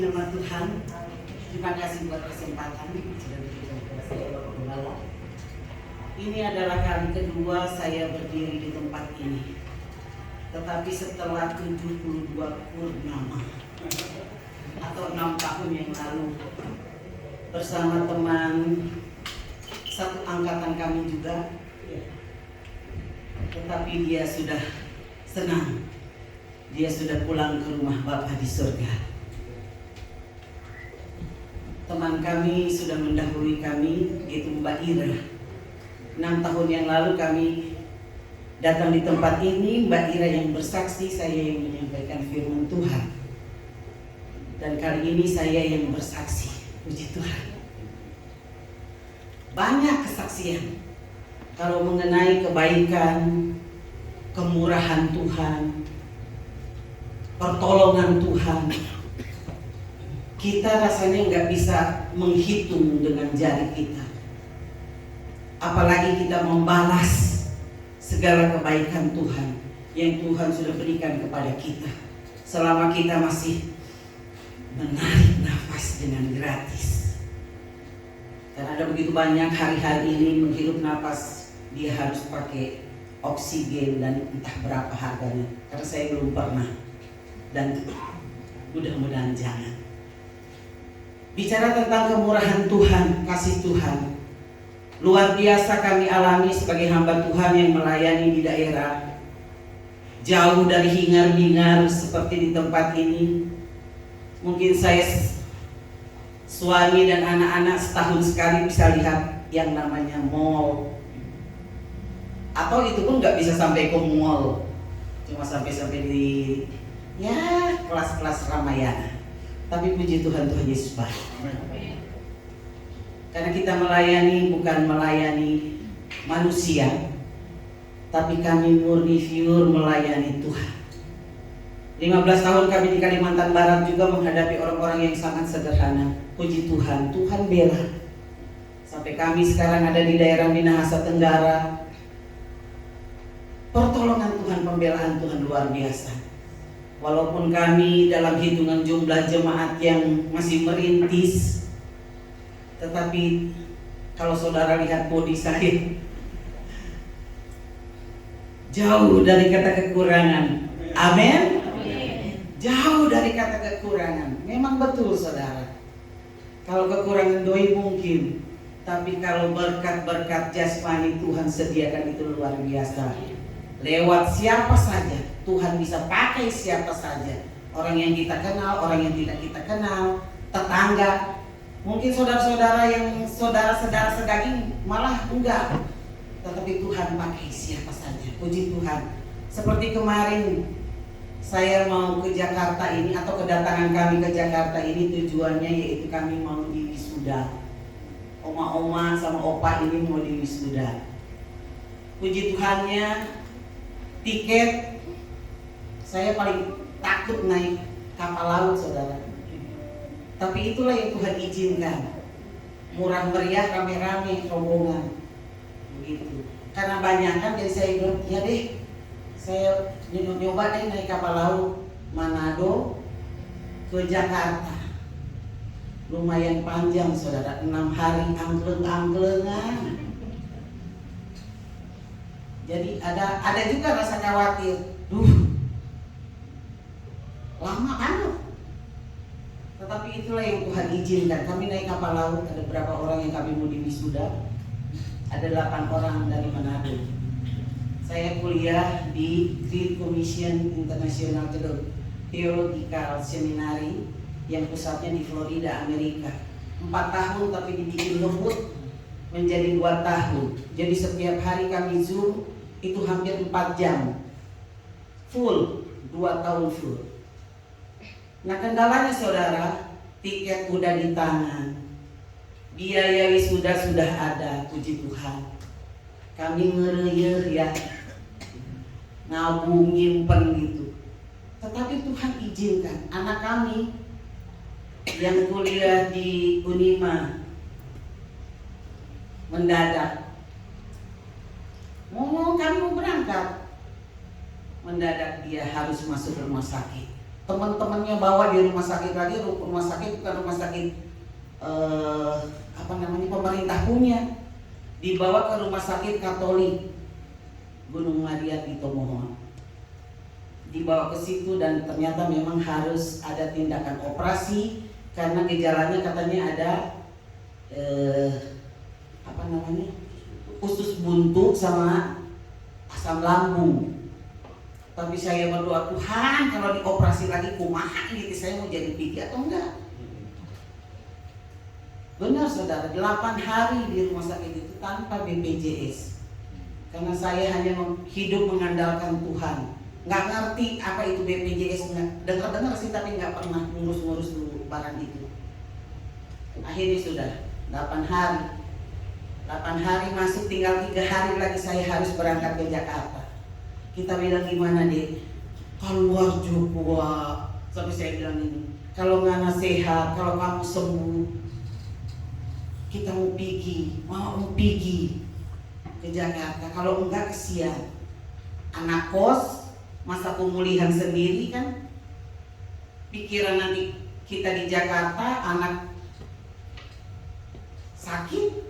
firman Tuhan. Terima kasih buat kesempatan sudah diberikan kepada saya Bapak Gembala. Ini adalah kali kedua saya berdiri di tempat ini. Tetapi setelah 72 purnama atau 6 tahun yang lalu bersama teman satu angkatan kami juga, tetapi dia sudah senang, dia sudah pulang ke rumah Bapa di surga. Teman kami sudah mendahului kami, yaitu Mbak Ira. 6 tahun yang lalu kami datang di tempat ini, Mbak Ira yang bersaksi, saya yang menyampaikan firman Tuhan. Dan kali ini saya yang bersaksi, puji Tuhan. Banyak kesaksian kalau mengenai kebaikan, kemurahan Tuhan, pertolongan Tuhan. Kita rasanya nggak bisa menghitung dengan jari kita. Apalagi kita membalas segala kebaikan Tuhan yang Tuhan sudah berikan kepada kita selama kita masih menarik nafas dengan gratis. Karena ada begitu banyak hari-hari ini menghirup nafas, dia harus pakai oksigen dan entah berapa harganya. Karena saya belum pernah dan mudah-mudahan jangan. Bicara tentang kemurahan Tuhan, kasih Tuhan, luar biasa kami alami sebagai hamba Tuhan yang melayani di daerah jauh dari hingar-bingar seperti di tempat ini. Mungkin saya, suami dan anak-anak setahun sekali bisa lihat yang namanya mall, atau itu pun nggak bisa sampai ke mall, cuma sampai di kelas-kelas Ramayana. Tapi puji Tuhan, Tuhan Yesus baik. Karena kita melayani bukan melayani manusia, tapi kami murni pure melayani Tuhan. 15 tahun kami di Kalimantan Barat juga menghadapi orang-orang yang sangat sederhana. Puji Tuhan, Tuhan bela. Sampai kami sekarang ada di daerah Minahasa Tenggara. Pertolongan Tuhan, pembelaan Tuhan luar biasa. Walaupun kami dalam hitungan jumlah jemaat yang masih merintis, tetapi kalau saudara lihat bodi saya, jauh dari kata kekurangan. Amin. Jauh dari kata kekurangan. Memang betul saudara. Kalau kekurangan doi mungkin, tapi kalau berkat-berkat jasmani Tuhan sediakan itu luar biasa. Lewat siapa saja Tuhan bisa pakai, siapa saja. Orang yang kita kenal, orang yang tidak kita kenal, tetangga. Mungkin saudara-saudara yang saudara-saudara sedaging malah enggak. Tetapi Tuhan pakai siapa saja. Puji Tuhan. Seperti kemarin saya mau ke Jakarta ini, atau kedatangan kami ke Jakarta ini tujuannya yaitu kami mau diwisuda. Oma-oma sama opa ini mau diwisuda. Puji Tuhannya, tiket saya paling takut naik kapal laut saudara. Tapi itulah yang Tuhan izinkan. Murah meriah, rame-rame, rombongan. Begitu. Karena banyak kan, jadi saya bilang, ya deh, saya nyoba deh naik kapal laut Manado ke Jakarta. Lumayan panjang saudara, 6 hari angkleng-angklengan. Jadi ada juga rasa khawatir, lama banget. Tetapi itulah yang Tuhan izinkan. Kami naik kapal laut, ada berapa orang yang kami mau diwisuda. Ada 8 orang dari Manado. Saya kuliah di Great Commission International Theological Seminary yang pusatnya di Florida, Amerika. 4 tahun tapi dibikin lembut menjadi 2 tahun. Jadi setiap hari kami Zoom itu hampir 4 jam full, 2 tahun full. Nah kendalanya saudara, tiket udah di tangan, biaya wisuda sudah ada, puji Tuhan. Kami ngereyeh ya, nabung nyimpen gitu. Tetapi Tuhan izinkan anak kami yang kuliah di Unima mendadak. Kami mau berangkat, mendadak dia harus masuk rumah sakit. teman-temannya bawa di rumah sakit lagi, rumah sakit bukan rumah sakit pemerintah punya, dibawa ke rumah sakit Katolik Gunung Madia di Tomohon. Dibawa ke situ dan ternyata memang harus ada tindakan operasi karena gejalanya katanya ada usus buntu sama asam lambung. Tapi saya berdoa, Tuhan kalau dioperasi lagi kumaha ini saya mau jadi pigi atau enggak. Benar saudara, 8 hari di rumah sakit itu tanpa BPJS. Karena saya hanya hidup mengandalkan Tuhan. Nggak ngerti apa itu BPJS, dengar-dengar sih tapi nggak pernah ngurus-ngurus dulu barang itu. Akhirnya sudah 8 hari. 8 hari masuk, tinggal 3 hari lagi saya harus berangkat ke Jakarta. Kita bilang gimana deh? Keluar juga. Sampai saya bilang ini, kalau Ngana sehat, kalau kamu sembuh, kita mau pergi ke Jakarta. Kalau enggak kesian. Anak kos, masa pemulihan sendiri kan. Pikiran nanti kita di Jakarta, anak sakit.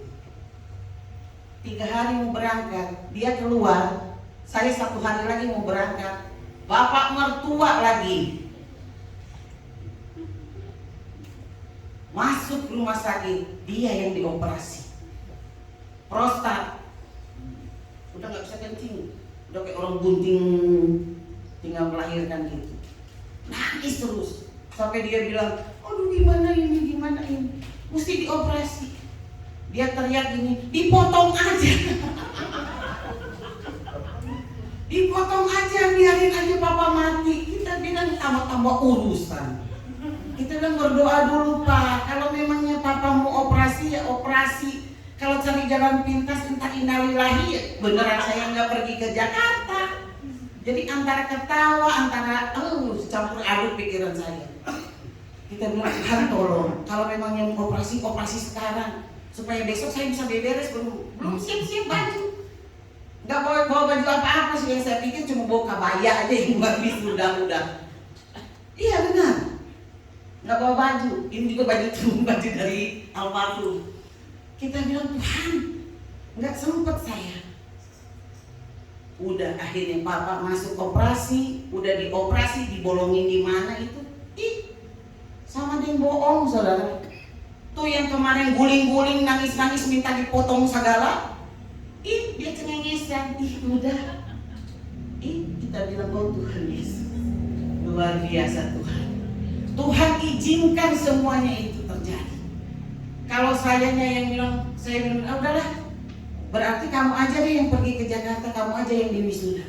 3 hari mau berangkat, dia keluar. Saya 1 hari lagi mau berangkat. Bapak mertua lagi masuk rumah sakit, dia yang dioperasi prostat. Udah nggak bisa kencing, udah kayak orang bunting tinggal melahirkan gitu. Nangis terus sampai dia bilang, aduh gimana ini, mesti dioperasi. Dia teriak gini, dipotong aja. Dipotong aja, biarin aja papa mati. Kita bilang tambah urusan. Kita bilang berdoa dulu Pak. Kalau memangnya papa mau operasi ya operasi. Kalau cari jalan pintas entah innalillahi ya beneran saya nggak pergi ke Jakarta. Jadi antara ketawa, antara campur aduk pikiran saya. Kita bilang Tuhan tolong. Kalau memangnya mau operasi sekarang. Supaya besok saya bisa beberes, belum siap-siap baju. Nggak bawa baju apa-apa sih, yang saya pikir cuma bawa kabaya aja yang habis udah. Iya benar, nggak bawa baju. Ini juga baju dari almarhum. Kita bilang Tuhan, nggak sempet saya. Udah akhirnya papa masuk operasi, udah dioperasi, dibolongin di mana itu? Sama dia bohong saudara. Tuh yang kemarin guling-guling nangis-nangis minta dipotong segala, dia cengengesan, udah. Kita bilang oh Tuhan Yesus, luar biasa Tuhan. Tuhan izinkan semuanya itu terjadi. Kalau saya bilang, udahlah, berarti kamu aja deh yang pergi ke Jakarta, kamu aja yang diwisuda.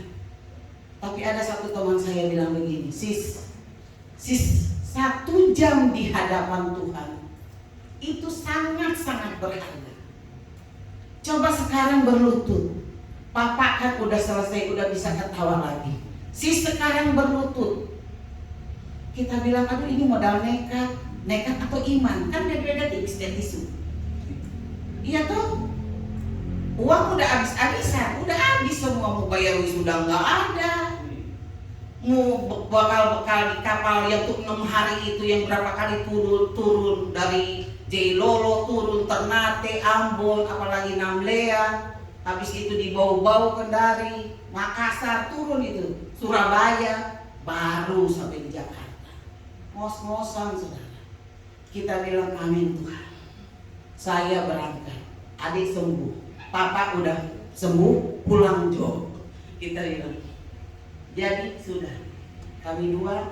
Tapi ada satu teman saya bilang begini, sis 1 jam di hadapan Tuhan itu sangat-sangat berharga. Coba sekarang berlutut. Papa kan udah selesai, udah bisa ketawa lagi. Sekarang berlutut. Kita bilang, aduh ini modal nekat atau iman. Kan beda-beda tipis dan tisu. Iya toh? Uang udah habis-habisan, udah habis semua, mau bayar wisuda nggak ada. Mau bekal di kapal yang tuh 6 hari itu yang berapa kali turun dari Jailolo, turun Ternate, Ambon, apalagi Namlea, habis itu dibawa Kendari, Makassar, turun itu Surabaya, baru sampai di Jakarta. Ngos-ngosan saudara. Kita bilang amin Tuhan. Saya berangkat, adik sembuh, papa udah sembuh, pulang Jo. Kita bilang. Jadi sudah, kami 2,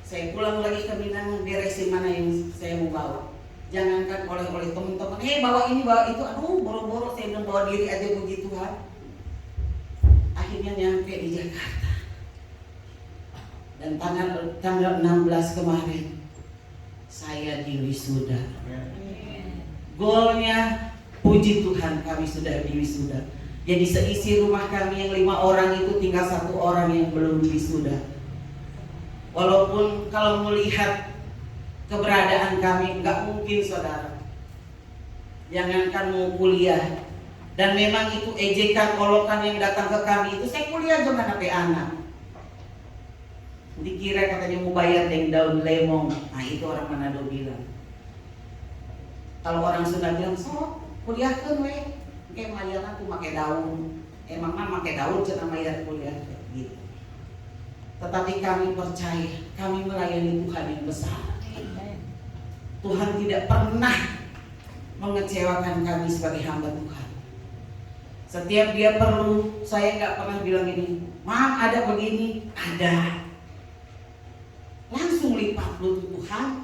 saya pulang lagi ke Minang, beresin mana yang saya mau bawa. Jangankan oleh teman-teman, bawa ini bawa itu, aduh boro-boro saya bilang bawa diri aja puji Tuhan. Akhirnya nyampe di Jakarta. Dan tanggal 16 kemarin saya diwisuda. Golnya puji Tuhan kami sudah diwisuda. Jadi seisi rumah kami yang 5 orang itu tinggal 1 orang yang belum wisuda. Walaupun kalau melihat keberadaan kami nggak mungkin saudara, jangankan mau kuliah, dan memang itu ejekan olokan yang datang ke kami itu, saya kuliah juga sampai anak Dikira katanya mau bayar dengan daun lemong. Nah itu orang Manado bilang. Kalau orang Sunda bilang, so kuliahkan weh, kayak mayar aku pakai daun. Emang mah pakai daun cina mayar kuliah gitu. Tetapi kami percaya, kami melayani Tuhan yang besar. Tuhan tidak pernah mengecewakan kami sebagai hamba Tuhan. Setiap dia perlu, saya nggak pernah bilang ini, maaf ada begini, ada. Langsung lipat lutut Tuhan,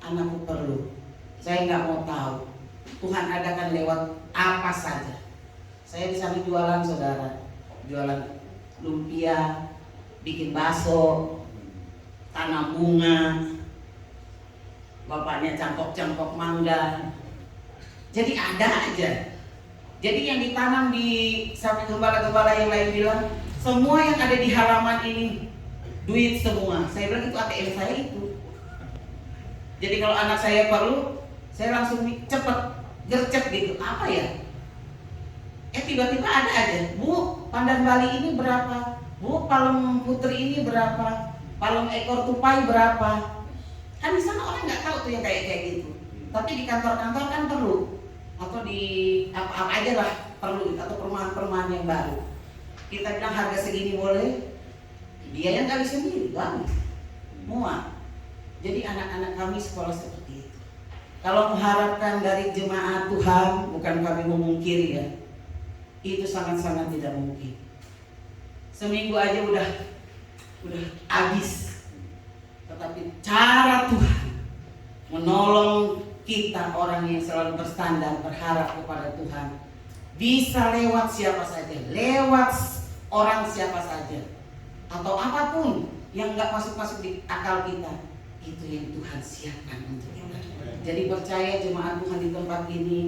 anakku perlu. Saya nggak mau tahu. Tuhan adakan lewat apa saja. Saya di sana jualan saudara, jualan lumpia, bikin bakso, tanam bunga, bapaknya cangkok-cangkok mangga. Jadi ada aja. Jadi yang ditanam di samping gembala-gembala yang lain bilang, semua yang ada di halaman ini duit semua. Saya bilang itu ATM saya itu. Jadi kalau anak saya perlu, saya langsung cepet gercep gitu. Apa ya? Tiba-tiba ada aja. Bu, pandan Bali ini berapa? Bu, palem putri ini berapa? Palem ekor tupai berapa? Kan di sana orang nggak tahu tuh yang kayak gitu. Tapi di kantor-kantor kan perlu. Atau di apa-apa aja lah perlu, atau perumahan-perumahan yang baru. Kita bilang harga segini boleh, dia yang kali sendiri bang, muat. Jadi anak-anak kami sekolah seperti itu. Kalau mengharapkan dari jemaat Tuhan, bukan kami memungkiri ya, itu sangat-sangat tidak mungkin. Seminggu aja udah habis. Tetapi cara Tuhan menolong kita orang yang selalu berstandar berharap kepada Tuhan bisa lewat siapa saja, lewat orang siapa saja, atau apapun yang nggak masuk di akal kita, itu yang Tuhan siapkan untuk kita. Jadi percaya jemaat Tuhan di tempat ini,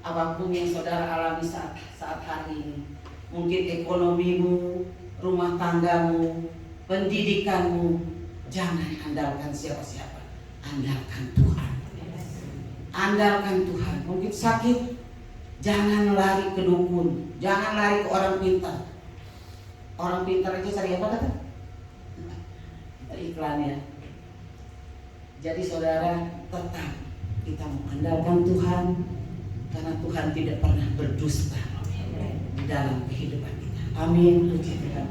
apapun yang saudara alami saat hari ini, mungkin ekonomimu, rumah tanggamu, pendidikanmu, jangan andalkan siapa-siapa, andalkan Tuhan. Andalkan Tuhan. Mungkin sakit, jangan lari ke dukun, jangan lari ke orang pintar. Orang pintar aja cari apa kata? Iklannya. Jadi saudara, tetap kita mengandalkan Tuhan, karena Tuhan tidak pernah berdusta di dalam kehidupan kita. Amin. Puji Tuhan.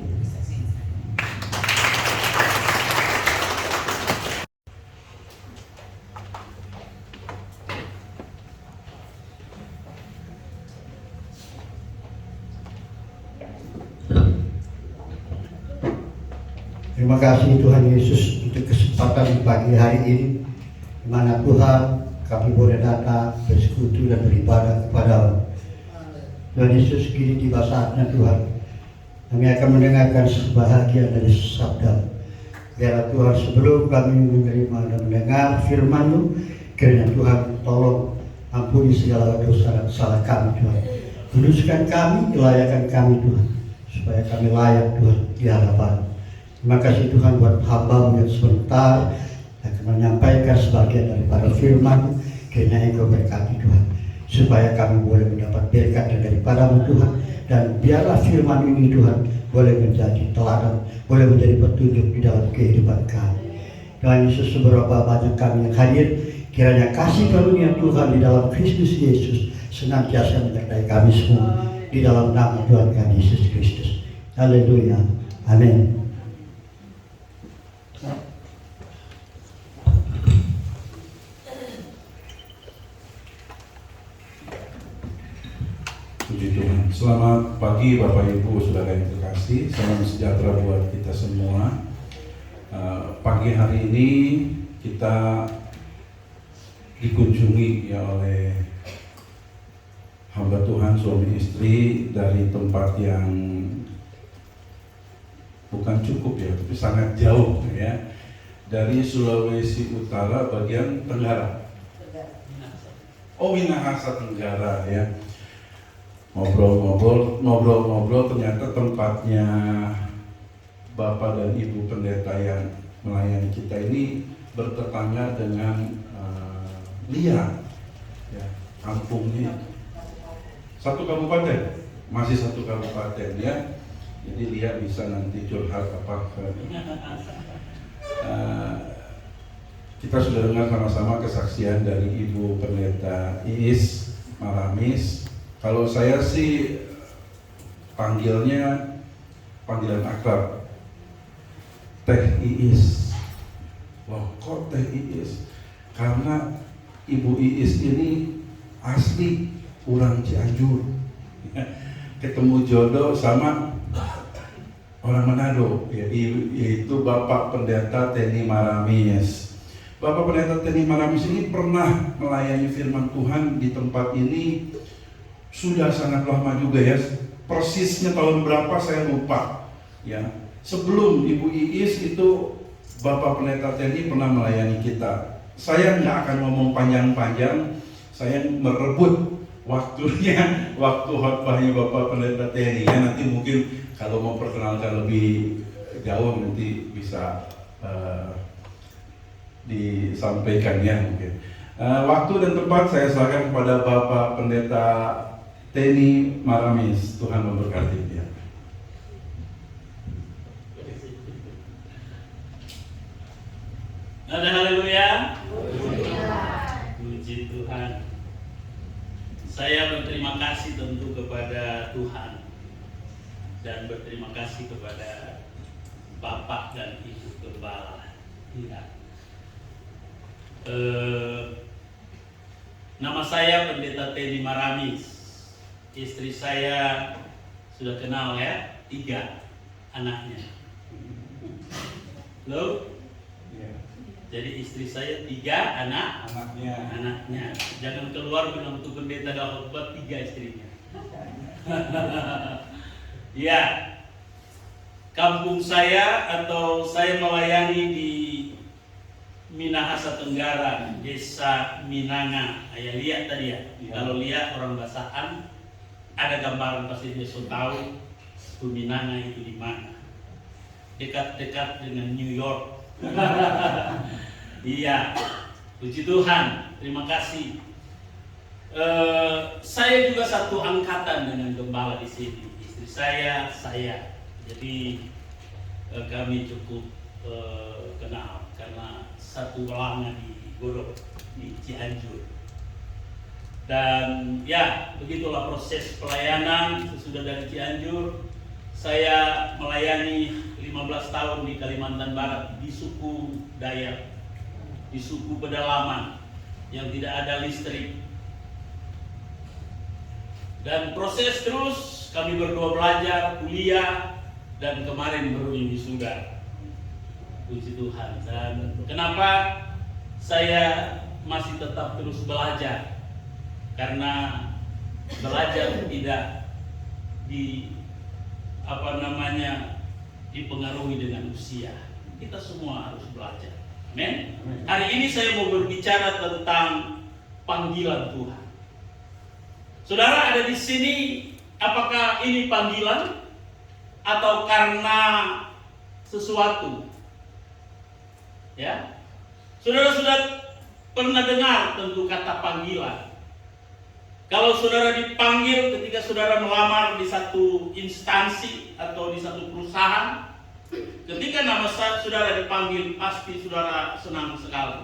Terima kasih Tuhan Yesus untuk kesempatan di pagi hari ini, di mana Tuhan kami boleh datang bersekutu dan beribadah kepada Tuhan Yesus. Kini tiba saatnya Tuhan, kami akan mendengarkan sebahagian dari sabda. Biarlah Tuhan, sebelum kami menerima dan mendengar firman-Mu, kiranya Tuhan tolong ampuni segala dosa dan salah kami Tuhan. Kuduskan kami, kelayakan kami Tuhan, supaya kami layak Tuhan di hadapan. Terima kasih Tuhan buat hamba-Mu yang sebentar akan menyampaikan sebagian daripada firman. Kiranya Engkau berkati Tuhan, supaya kami boleh mendapat berkat daripada-Mu Tuhan. Dan biarlah firman ini Tuhan boleh menjadi teladan, boleh menjadi petunjuk di dalam kehidupan kami. Tuhan Yesus, seberapa banyak kami yang hadir, kiranya kasih karunia Tuhan di dalam Kristus Yesus senantiasa menyertai kami semua, di dalam nama Tuhan kami Yesus Kristus. Haleluya. Amin. Puji Tuhan. Selamat pagi Bapak Ibu Saudara yang terkasih. Salam sejahtera buat kita semua. Pagi hari ini kita dikunjungi ya oleh hamba Tuhan suami istri dari tempat yang bukan cukup ya, tapi sangat jauh ya, dari Sulawesi Utara bagian Tenggara. Oh, Minahasa Tenggara ya. Ngobrol-ngobrol ternyata tempatnya Bapak dan Ibu Pendeta yang melayani kita ini bertetangga dengan Lia ya, kampungnya satu kabupaten, masih satu kabupaten ya. Jadi Lia bisa nanti curhat apa ke Kita sudah dengar sama-sama kesaksian dari Ibu Pendeta Iis Maramis. Kalau saya sih panggilan akrab Teh Iis. Loh, kok Teh Iis? Karena Ibu Iis ini asli orang Cianjur. Ketemu jodoh sama orang Manado, yaitu Bapak Pendeta Teni Maramis. Bapak Pendeta Teni Maramis ini pernah melayani firman Tuhan di tempat ini sudah sangat lama juga ya. Persisnya tahun berapa saya lupa. Ya, sebelum Ibu Iis itu Bapak Pendeta Teni pernah melayani kita. Saya nggak akan ngomong panjang-panjang. Saya merebut waktunya, waktu khotbahnya Bapak Pendeta Teni. Ya, nanti mungkin kalau mau perkenalkan lebih jauh nanti bisa disampaikan ya mungkin. Waktu dan tempat saya serahkan kepada Bapak Pendeta Teni Maramis. Tuhan memberkati dia. Ada haleluya. Puji Tuhan. Saya berterima kasih tentu kepada Tuhan dan berterima kasih kepada Bapak dan Ibu Gembala. Ya. Nama saya Pendeta Teni Maramis. Istri saya sudah kenal ya, 3 anaknya. Loh? Jadi istri saya 3 anaknya. Jangan keluar bilang untuk pendeta dah khotbah 3 istrinya. Ya, kampung saya atau saya melayani di Minahasa Tenggara, Desa Minanga. Ayah lihat tadi ya. Kalau lihat orang Basaan, ada gambaran pasti dia sudah tahu Minanga itu di mana. Dekat-dekat dengan New York. Iya, puji Tuhan, terima kasih. Saya juga satu angkatan dengan gembala di sini. Istri saya. Jadi kami cukup kenal karena satu pelana di Godok di Cianjur. Dan ya, begitulah proses pelayanan. Sesudah dari Cianjur, saya melayani 15 tahun di Kalimantan Barat di suku Dayak, di suku pedalaman yang tidak ada listrik. Dan proses terus, kami berdua belajar, kuliah, dan kemarin baru wisuda. Puji Tuhan. Dan kenapa saya masih tetap terus belajar? Karena belajar tidak dipengaruhi dengan usia. Kita semua harus belajar. Amin. Hari ini saya mau berbicara tentang panggilan Tuhan. Saudara ada di sini, apakah ini panggilan atau karena sesuatu? Ya. Saudara sudah pernah dengar tentu kata panggilan. Kalau saudara dipanggil ketika saudara melamar di satu instansi atau di satu perusahaan, ketika nama saudara dipanggil, pasti saudara senang sekali.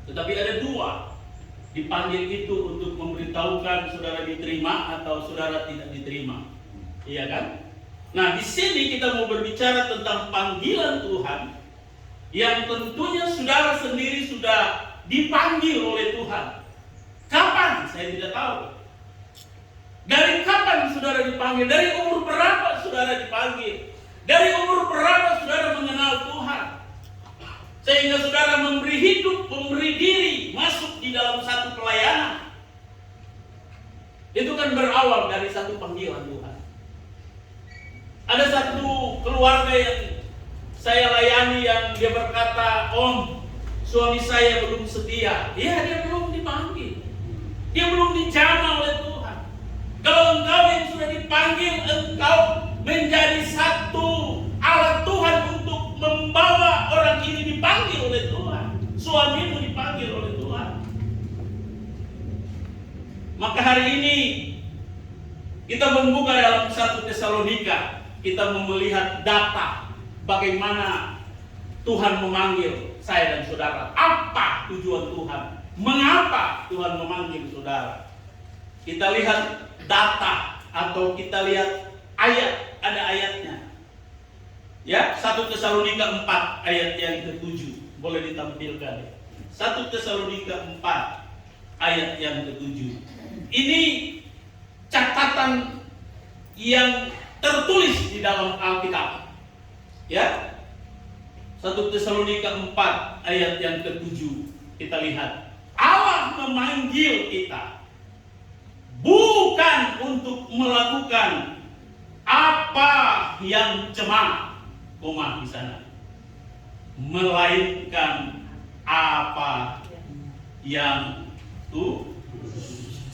Tetapi ada 2, dipanggil itu untuk memberitahukan saudara diterima atau saudara tidak diterima. Iya kan? Nah, di sini kita mau berbicara tentang panggilan Tuhan yang tentunya saudara sendiri sudah dipanggil oleh Tuhan. Kapan? Saya tidak tahu. Dari kapan saudara dipanggil? Dari umur berapa saudara dipanggil? Dari umur berapa saudara mengenal Tuhan? Sehingga saudara memberi hidup, memberi diri, masuk di dalam satu pelayanan. Itu kan berawal dari satu panggilan Tuhan. Ada satu keluarga yang saya layani yang dia berkata, "Om, suami saya belum setia." Iya, dia belum dipanggil. Dia belum dijamah oleh Tuhan. Kalau engkau yang sudah dipanggil, engkau menjadi satu alat Tuhan untuk membawa orang ini dipanggil oleh Tuhan. Suamimu dipanggil oleh Tuhan. Maka hari ini kita membuka dalam 1 Tesalonika, kita melihat data bagaimana Tuhan memanggil saya dan saudara? Apa tujuan Tuhan? Mengapa Tuhan memanggil saudara? Kita lihat data atau kita lihat ayat, ada ayatnya. Ya, 1 Tesalonika 4 ayat yang ke-7. Boleh ditampilkan. 1 Tesalonika 4 ayat yang ke-7. Ini catatan yang tertulis di dalam Alkitab. Ya. 1 Tesalonika 4 ayat yang ke-7. Kita lihat. Allah memanggil kita bukan untuk melakukan apa yang cemar, di sana, melainkan apa yang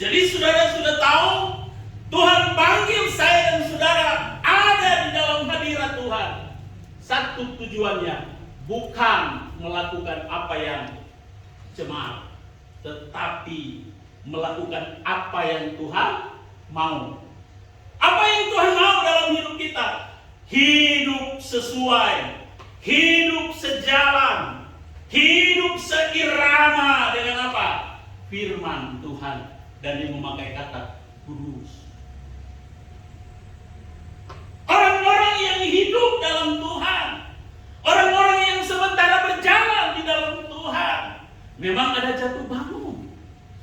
Jadi saudara sudah tahu, Tuhan panggil saya dan saudara ada di dalam hadirat Tuhan. Satu tujuannya bukan melakukan apa yang cemar, tetapi melakukan apa yang Tuhan mau. Apa yang Tuhan mau dalam hidup kita? Hidup sesuai, hidup sejalan, hidup seirama dengan apa? Firman Tuhan. Dan dia memakai kata kudus. Orang-orang yang hidup dalam Tuhan, orang-orang yang sementara berjalan di dalam Tuhan, memang ada jatuh bangun.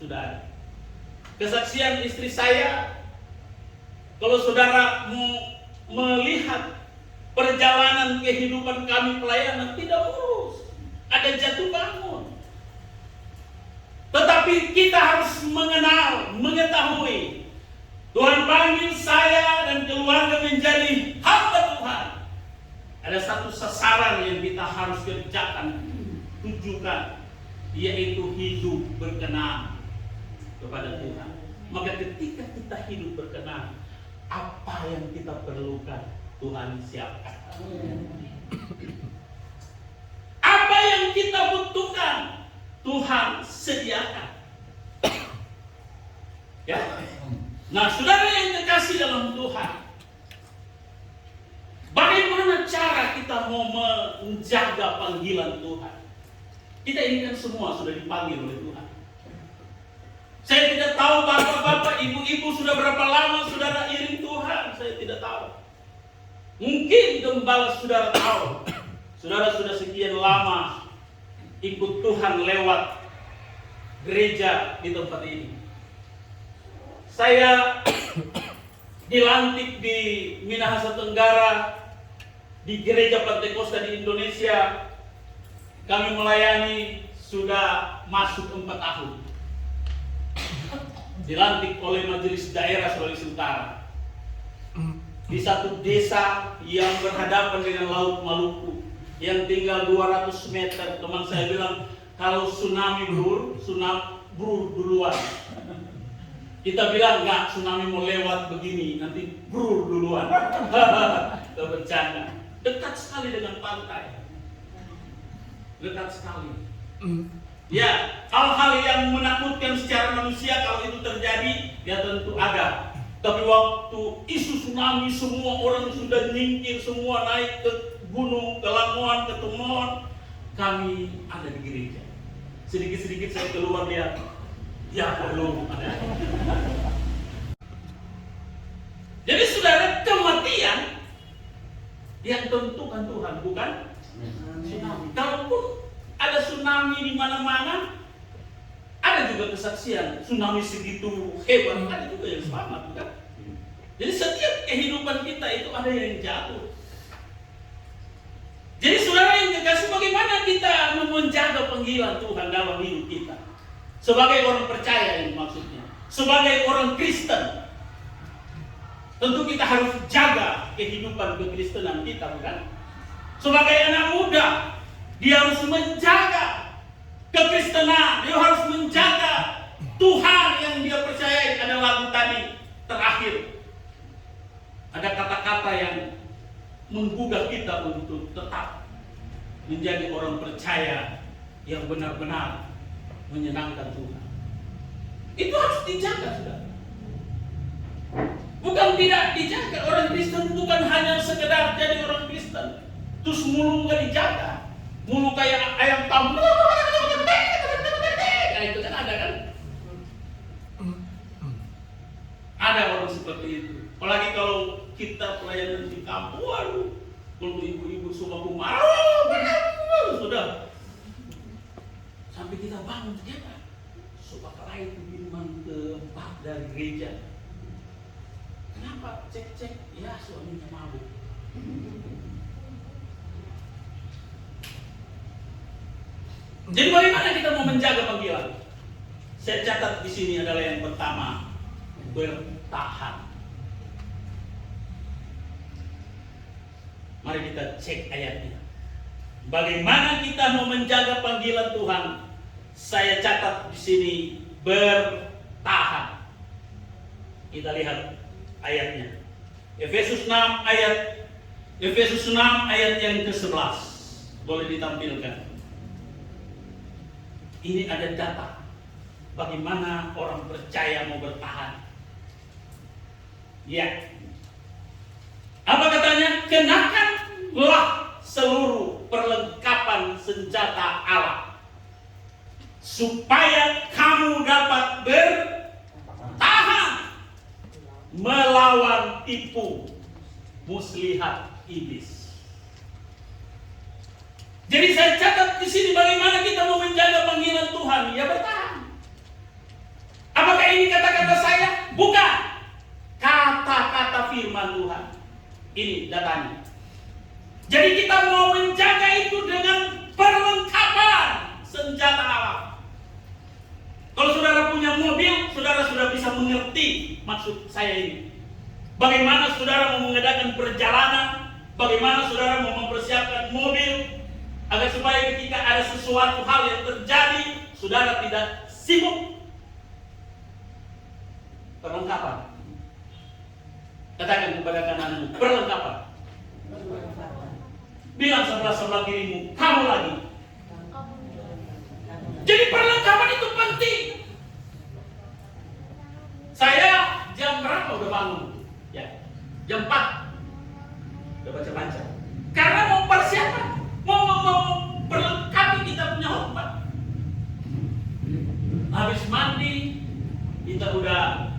Sudah. Kesaksian istri saya, kalau saudara mau melihat perjalanan kehidupan kami pelayanan, tidak mulus, ada jatuh bangun. Tetapi kita harus mengenal, mengetahui Tuhan panggil saya dan keluarga menjadi hamba Tuhan. Ada satu sasaran yang kita harus kerjakan, tujukan, yaitu hidup berkenan kepada Tuhan. Maka ketika kita hidup berkenan, apa yang kita perlukan Tuhan siapkan. Apa yang kita butuhkan Tuhan sediakan. Ya. Nah, saudara yang kekasih dalam Tuhan, bagaimana cara kita mau menjaga panggilan Tuhan? Kita ini kan semua sudah dipanggil oleh Tuhan. Saya tidak tahu bapak-bapak, ibu-ibu sudah berapa lama saudara iring Tuhan, saya tidak tahu. Mungkin gembala saudara tahu, saudara sudah sekian lama ikut Tuhan lewat gereja di tempat ini. Saya dilantik di Minahasa Tenggara di gereja Pantekosta di Indonesia. Kami melayani sudah masuk 4 tahun. Dilantik oleh Majelis Daerah Sulawesi Utara di satu desa yang berhadapan dengan Laut Maluku, yang tinggal 200 meter. Teman saya bilang, kalau tsunami brur duluan. Kita bilang, enggak, tsunami mau lewat begini, nanti brur duluan. Kita bercanda. Dekat sekali dengan pantai. Dekat sekali. Ya, hal-hal yang menakutkan secara manusia kalau itu terjadi, ya tentu ada. Tapi waktu isu tsunami, semua orang sudah nyingkir, semua naik ke gunung, ke Lamongan, ke Tumon. Kami ada di gereja. Sedikit-sedikit saya keluar lihat. Ya belum ada. Jadi saudara, kematian yang tentukan Tuhan, bukan tsunami. Kalaupun ada tsunami di mana-mana, ada juga kesaksian tsunami segitu hebat, ada juga yang selamat, bukan? Jadi setiap kehidupan kita itu ada yang jatuh. Jadi saudara yang kekasih, bagaimana kita menjaga panggilan Tuhan dalam hidup kita? Sebagai orang percaya ini maksudnya, sebagai orang Kristen, tentu kita harus jaga kehidupan kekristenan kita, bukan? Sebagai anak muda, dia harus menjaga kekristenan, dia harus menjaga Tuhan yang dia percayai. Ada lagu tadi terakhir, ada kata-kata yang menggugah kita untuk tetap menjadi orang percaya yang benar-benar menyenangkan Tuhan. Itu harus dijaga, saudara. Bukan tidak dijaga. Orang Kristen bukan hanya sekedar jadi orang Kristen terus mulu nggak dijaga. mulu kayak ayam kampung. Nah, itu kan ada kan? Ada orang seperti itu. Apalagi kalau kita pelayanan di kampung, waduh, kalau ibu-ibu semua marah, sudah. Sampai kita bangun, ternyata supaya itu minuman keempat dari gereja. Kenapa? Cek-cek, ya suaminya mabuk. Jadi bagaimana kita mau menjaga panggilan? Saya catat di sini adalah yang pertama, bertahan. Mari kita cek ayatnya. Bagaimana kita mau menjaga panggilan Tuhan? Saya catat di sini, bertahan. Kita lihat ayatnya. Efesus 6 ayat yang ke-11. Boleh ditampilkan. Ini ada data bagaimana orang percaya mau bertahan. Ya. Apa katanya? Kenakanlah seluruh perlengkapan senjata Allah supaya kamu dapat bertahan melawan tipu muslihat iblis. Jadi saya catat di sini bagaimana kita mau menjaga panggilan Tuhan, ya bertahan. Apakah ini kata-kata saya? Bukan. Kata-kata firman Tuhan. Ini datanya. Jadi kita mau menjaga itu dengan perlengkapan senjata Allah. Kalau saudara punya mobil, saudara sudah bisa mengerti maksud saya ini. Bagaimana saudara mau mengadakan perjalanan, bagaimana saudara mau mempersiapkan mobil, agar supaya ketika ada sesuatu hal yang terjadi, saudara tidak sibuk. Perlengkapan. Katakan kepada kananmu, perlengkapan. Bilang sebelah kirimu, kamu lagi. Jadi perlengkapan itu penting. Saya jam berapa udah bangun? Ya, jam 4. Udah baca-baca. Karena mau persiapan, mau perlengkapi kita punya khotbah. Habis mandi, kita udah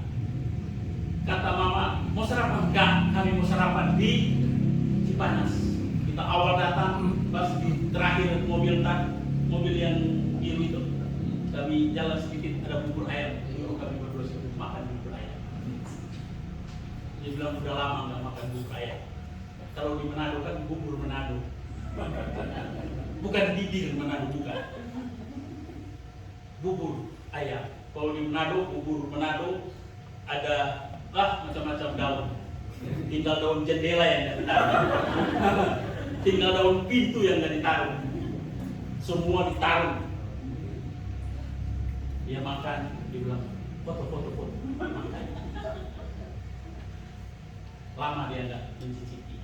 kata mama, mau sarapan? Enggak, kami mau sarapan di Cipanas. Kita awal datang, pas di terakhir mobil yang biru itu, kami jalan sedikit, ada bubur ayam. Kami berdua sudah makan bubur ayam. Dia bilang udah lama nggak makan bubur ayam. Kalau di Manado kan bubur Manado, bukan bibir Manado, bukan. Bubur ayam. Kalau di Manado, bubur Manado ada macam-macam daun. Tinggal daun jendela yang nggak ditaruh, tinggal daun pintu yang nggak ditaruh. Semua ditaruh. Dia makan, dia bilang foto. Makan. Lama dia nggak mencicipi.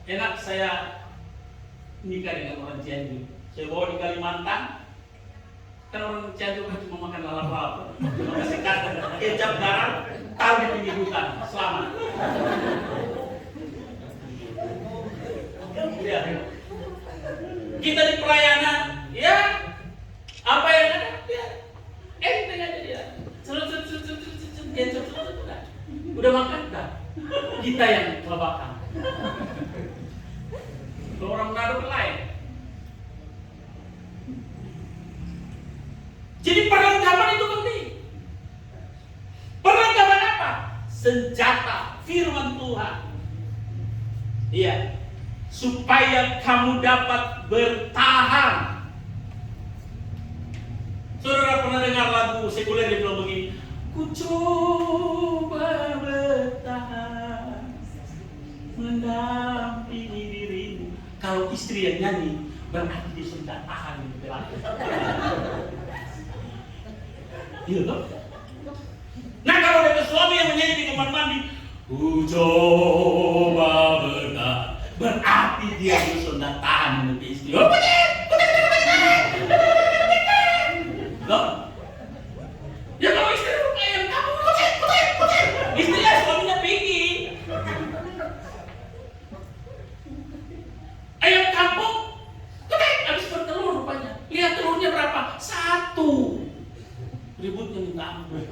Enak saya nikah dengan orang Cianjur. Saya bawa di Kalimantan. Kan orang Cianjur kan cuma makan lalap-lalap. Cuma kasih kecap garam, taruh di pinggir hutan. Selamat. Ya. Kita di pelayanan, ya apa yang ada? Ya. Enteng aja dia. Udah makan dah. Kita yang kelabakan. Kalau orang Manado kan lain. Jadi perlengkapan itu penting. Perlengkapan apa? Senjata firman Tuhan. Iya. Supaya kamu dapat bertahan. Saudara pernah dengar lagu sekuler yang bilang begini, ku coba bertahan mendampingi dirimu. Kalau istri yang nyanyi, berarti dia sudah tahan di belakang. Iya toh? Nah kalau ada suami yang menyanyi di kamar mandi, ku coba bertahan, berarti dia sudah tahan di istri. Loh? Ya kalau istri ayam kamu kucing. Istrinya suaminya pergi. Ayam kampung lihat telurnya berapa? 1. Ributnya minta ampun.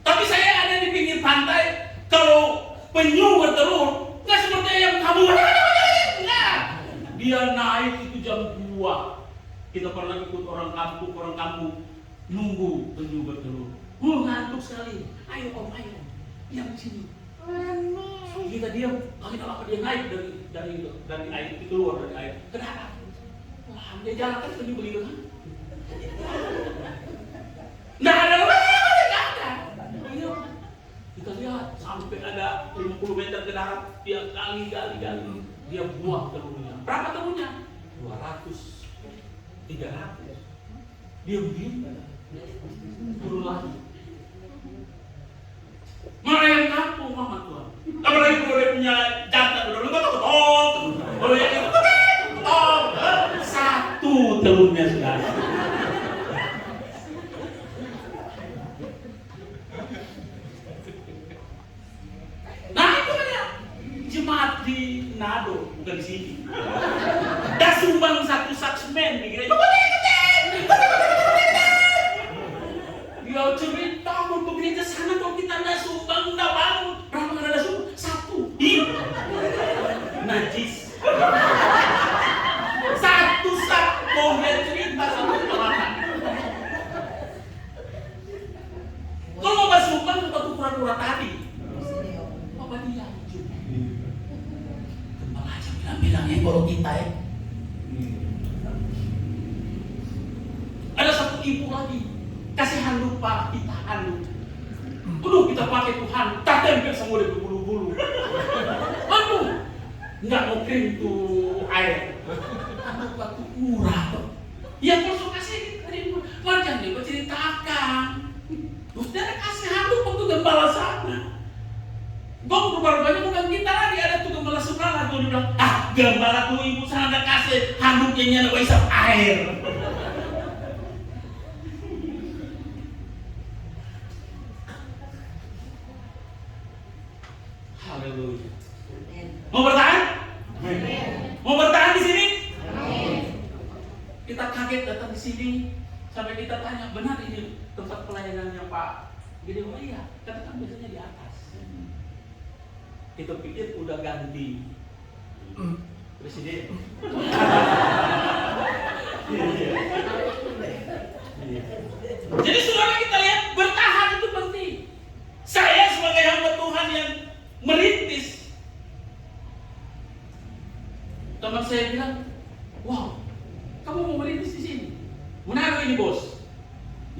Tapi saya ada di pinggir pantai, kalau penyu bertelur, nggak seperti ayam kampung. Enggak. Dia naik itu jam 2. Kita pernah ikut orang kampung nunggu penyu bertelur. Ngantuk sekali. Ayo om, yang sini. Kita diam, lama dia naik dari air, itu keluar dari air. Kenapa? Wah, dia jalan kan penyu begitu kan? Nggak ada. Iya. Kita lihat sampai ada 50 meter ke darat, dia gali. Dia buang telurnya. Berapa telurnya? 200, 300. Dia begini. Turun lagi. Mana yang kampung mama Tuhan? Apalagi kalau dia punya jantan, udah ketok. Kalau yang itu ketok. 1 telurnya sudah. Nah itu kan ya jemaat di Nado, bukan di sini. Dah sumbang 1 sak semen di gereja. Dia cerita untuk gereja sana kalau kita nggak sumbang nggak bangun. Berapa nggak ada sumbang? 1. Najis. 1 sak mau dia cerita sama orang. Kalau mau sumbang kita tuh pura-pura tadi. Apa dia? Kembali aja bilang-bilangnya kalau kita ya. Ada 1 ibu lagi. Kasih handuk Pak, kita handuk. Aduh, kita pakai Tuhan, tak tempel semua di bulu-bulu. Aduh, nggak mau krim tuh air. Handuk waktu murah tuh. Ya kalau kasih krim, macam dia berceritakan. Udah kasih handuk waktu gembala sana. Kok rupanya bukan kita lagi, ada tuh gembala sebelah lagi. Dia bilang, gembala tuh ibu sana ada kasih handuknya ada isap air. Haleluya. Mau bertahan? Mau bertahan di sini? Kita kaget datang di sini sampai kita tanya, benar ini tempat pelayanannya Pak? Gini, oh iya, katakan biasanya di atas. Kita pikir udah ganti presiden. Jadi saudara, kita lihat bertahan itu penting. Saya sebagai hamba Tuhan yang merintis, teman saya bilang, wow, kamu mau merintis di sini? Manado ini bos?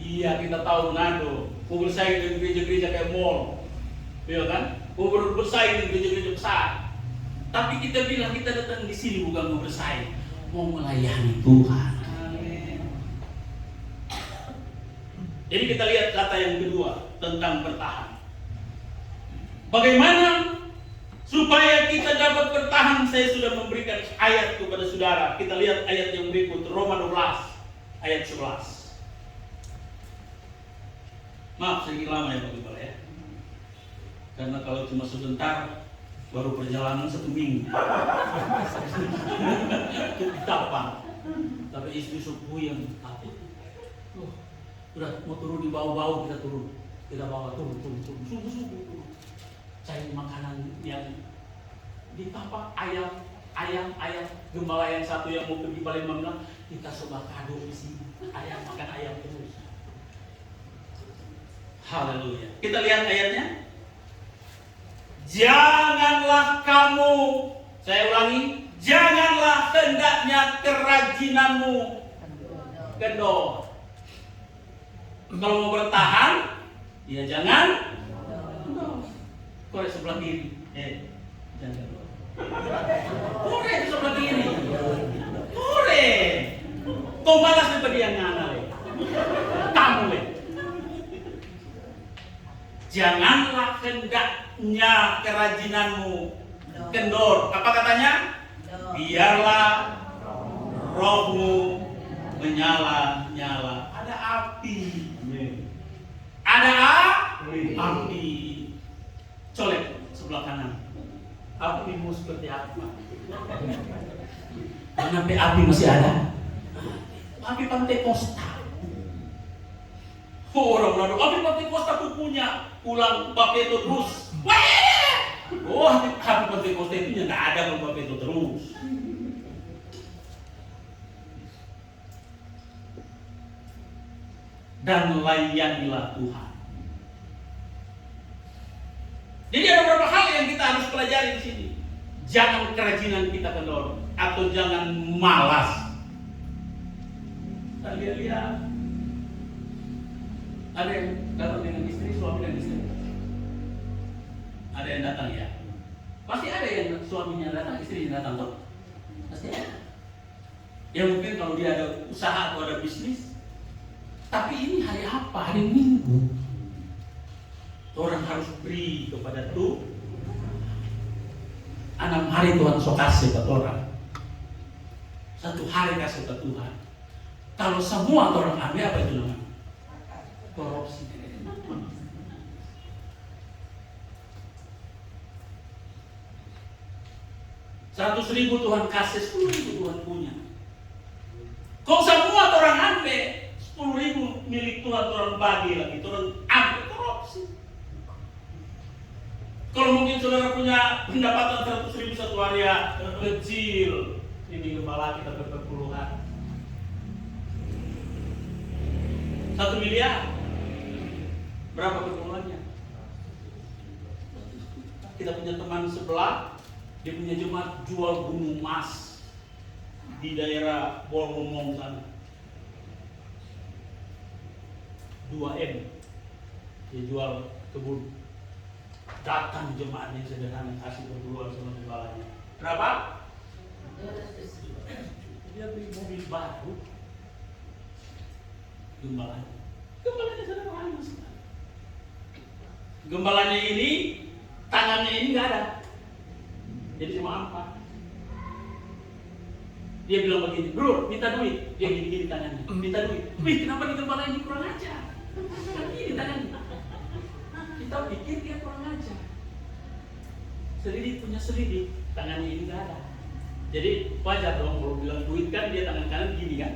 Iya, kita tahu Manado. Mau bersaing dengan gereja-gereja kayak mall, iya kan? Mau bersaing dengan gereja-gereja besar. Tapi kita bilang kita datang di sini bukan mau bersaing, mau melayani Tuhan. Jadi kita lihat kata yang kedua tentang bertahan. Bagaimana supaya kita dapat bertahan? Saya sudah memberikan ayat kepada saudara. Kita lihat ayat yang berikut, Roma 12 ayat 11. Maaf sedikit lama ya Pak Gembala ya. Karena kalau cuma sebentar, baru perjalanan 1 minggu. Tapang. Tapi istri suku yang takut. Udah mau turun di bawah-bawah, kita turun. Kita bawa turun. Subuh. Cari makanan yang ditapak ayam. Gembala yang satu yang mau pergi Palembang bilang, kita coba kado di sini. Ayam makan ayam terus. Haleluya. Kita lihat ayatnya. Janganlah kamu, saya ulangi, janganlah hendaknya kerajinanmu kendor. Kalau mau bertahan, ya jangan korek sebelah kiri. Jangan. Korek sebelah kiri. Korek. Kau malas daripada yang ngalah. Kamu janganlah hendaknya kerajinanmu kendor. Apa katanya? Biarlah rohmu menyala-nyala. Ada api. Ada api. Colek sebelah kanan. Apimu seperti apa? Jangan sampai api masih ada. Api Pantai Costa. Orang lalu api Pantai Costa punya pulang Bapeto terus. Oh, api Pantai Costa itu nggak ada kalau Bapeto terus. Dan layanilah Tuhan. Jadi ada beberapa hal yang kita harus pelajari di sini. Jangan kerajinan kita kendor atau jangan malas. Kita lihat ada yang datang dengan istri, suami dan istri. Ada yang datang ya. Pasti ada yang suaminya datang, istrinya datang tuh. Pasti ada. Ya mungkin kalau dia ada usaha atau ada bisnis. Tapi ini hari apa? Hari Minggu. Orang harus beri kepada Tuhan. 6 hari Tuhan sok kasih ke orang. 1 hari kasih ke Tuhan. Kalau semua orang ambil apa itu namanya? Korupsi. 100.000 Tuhan kasih, 10.000 Tuhan punya. Kalau semua orang ambil 10.000 milik Tuhan, Tuhan bagi lagi, Tuhan ambil, korupsi. Kalau mungkin saudara punya pendapatan 100.000 satu hari ya kecil, ini gembala kita berpuluhan. 1 miliar, berapa perpuluhannya? Kita punya teman sebelah, dia punya jemaat jual gunung emas di daerah Bolmong sana. 2M, dia jual kebun. Datang jemaatnya sederhana kasih perpuluhan sama gembalanya. Berapa? Dia beli mobil baru. Gembalanya sederhana sekali. Gembalanya ini tangannya ini nggak ada, jadi cuma ampat. Dia bilang begini, bro, minta duit. Dia gini-gini tangannya, minta duit. Wih, kenapa di gembala ini kurang ajar? Kan gini tangannya. Kita pikir dia kurang ajar. Selidik punya selidik, tangannya ini nggak ada. Jadi wajar dong kalau bilang duit kan dia tangan kanan gini kan.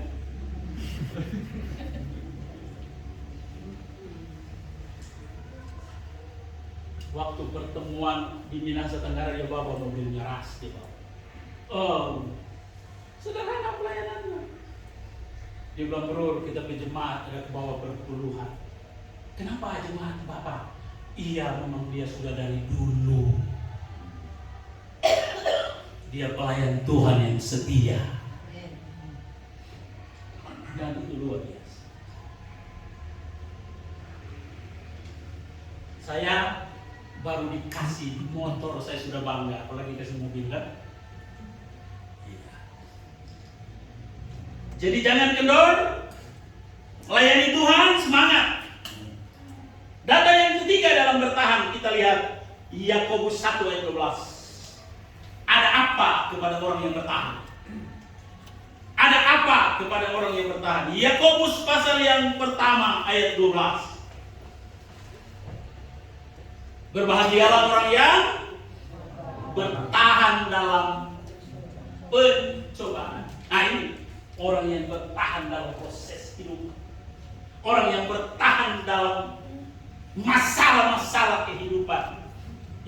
Waktu pertemuan di Minahasa Tenggara dia bawa mobilnya ras dia bawa. Oh, sederhana pelayanannya. Dia bilang, bro, kita ke jemaat ada ke bawah berpuluhan. Kenapa jemaat Bapak? Iya, memang dia sudah dari dulu. Dia pelayan Tuhan yang setia. Dan itu luar biasa. Saya baru dikasih motor, saya sudah bangga. Apalagi dikasih mobil kan? Iya. Jadi jangan kendor, melayani Tuhan, semangat. Data yang ketiga dalam bertahan, kita lihat Yakobus 1 ayat 12. Ada apa kepada orang yang bertahan? Ada apa kepada orang yang bertahan? Yakobus pasal yang pertama ayat 12. Berbahagialah orang yang bertahan dalam pencobaan. Nah ini orang yang bertahan dalam proses hidup. Orang yang bertahan dalam masalah-masalah kehidupan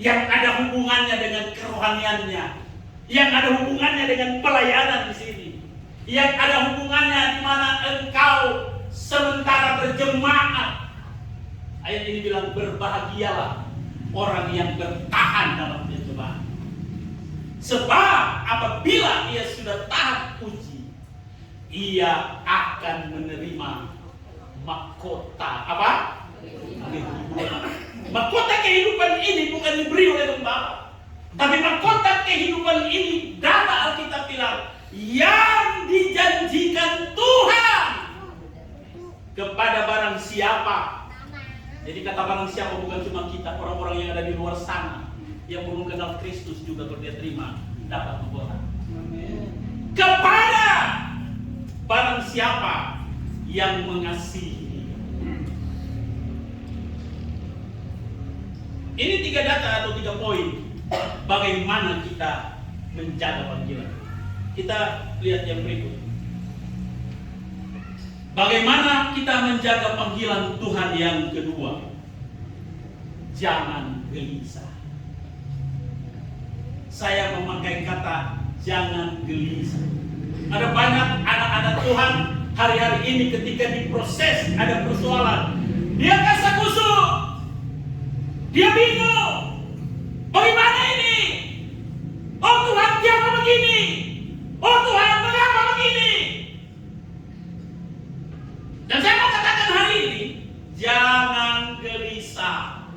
yang ada hubungannya dengan kerohaniannya, yang ada hubungannya dengan pelayanan di sini, yang ada hubungannya di mana engkau sementara berjemaat. Ayat ini bilang berbahagialah orang yang bertahan dalam pencobaan. Sebab apabila ia sudah tahan uji, ia akan menerima mahkota apa? Mahkota kehidupan ini bukan diberi oleh gembala, tapi mahkota kehidupan ini data Alkitab bilang yang dijanjikan Tuhan kepada barang siapa. Jadi kata barang siapa bukan cuma kita, orang-orang yang ada di luar sana yang belum kenal Kristus juga kalau dia terima dapat mahkota. Kepada barang siapa yang mengasihi. Ini 3 data atau 3 poin bagaimana kita menjaga panggilan. Kita lihat yang berikut. Bagaimana kita menjaga panggilan Tuhan yang kedua? Jangan gelisah. Saya memakai kata jangan gelisah. Ada banyak anak-anak Tuhan hari-hari ini ketika diproses ada persoalan, dia kasak kusuk, dia bingung, bagaimana ini? Oh Tuhan, kenapa begini? Oh Tuhan, mengapa begini? Dan saya mau katakan hari ini, jangan gelisah.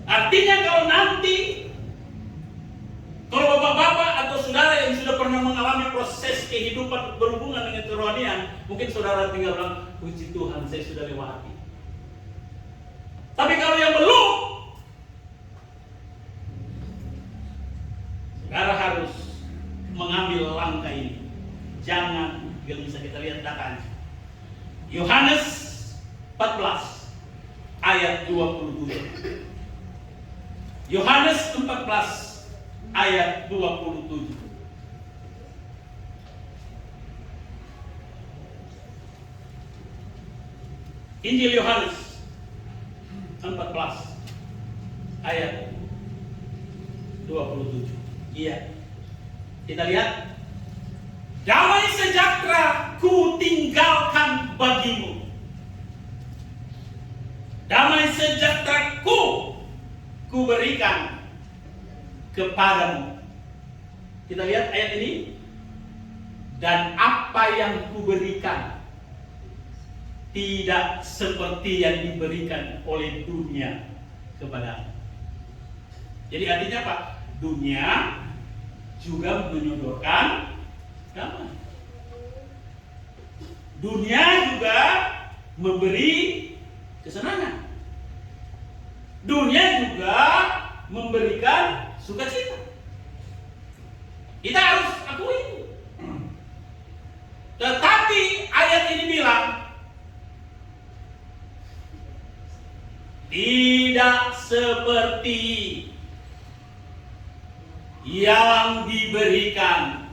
Artinya kalau nanti, kalau bapak-bapak atau saudara yang sudah pernah mengalami proses kehidupan berhubungan dengan kerohanian, mungkin saudara tinggal bilang, puji Tuhan saya sudah lewati. Tapi kalau yang belum, saudara harus mengambil langkah ini. Jangan gelisah. Kita lihat datanya. Yohanes 14 ayat 27. Yohanes 14 ayat 27. Injil Yohanes 14 ayat 27. Iya. Kita lihat. Damai sejahtera ku tinggalkan bagimu. Damai sejahtera ku berikan kepadamu. Kita lihat ayat ini. Dan apa yang ku berikan tidak seperti yang diberikan oleh dunia kepadamu. Jadi artinya apa? Dunia juga menyodorkan damai. Dunia juga memberi kesenangan. Dunia juga memberikan sukacita. Kita harus akui itu. Tetapi ayat ini bilang tidak seperti yang diberikan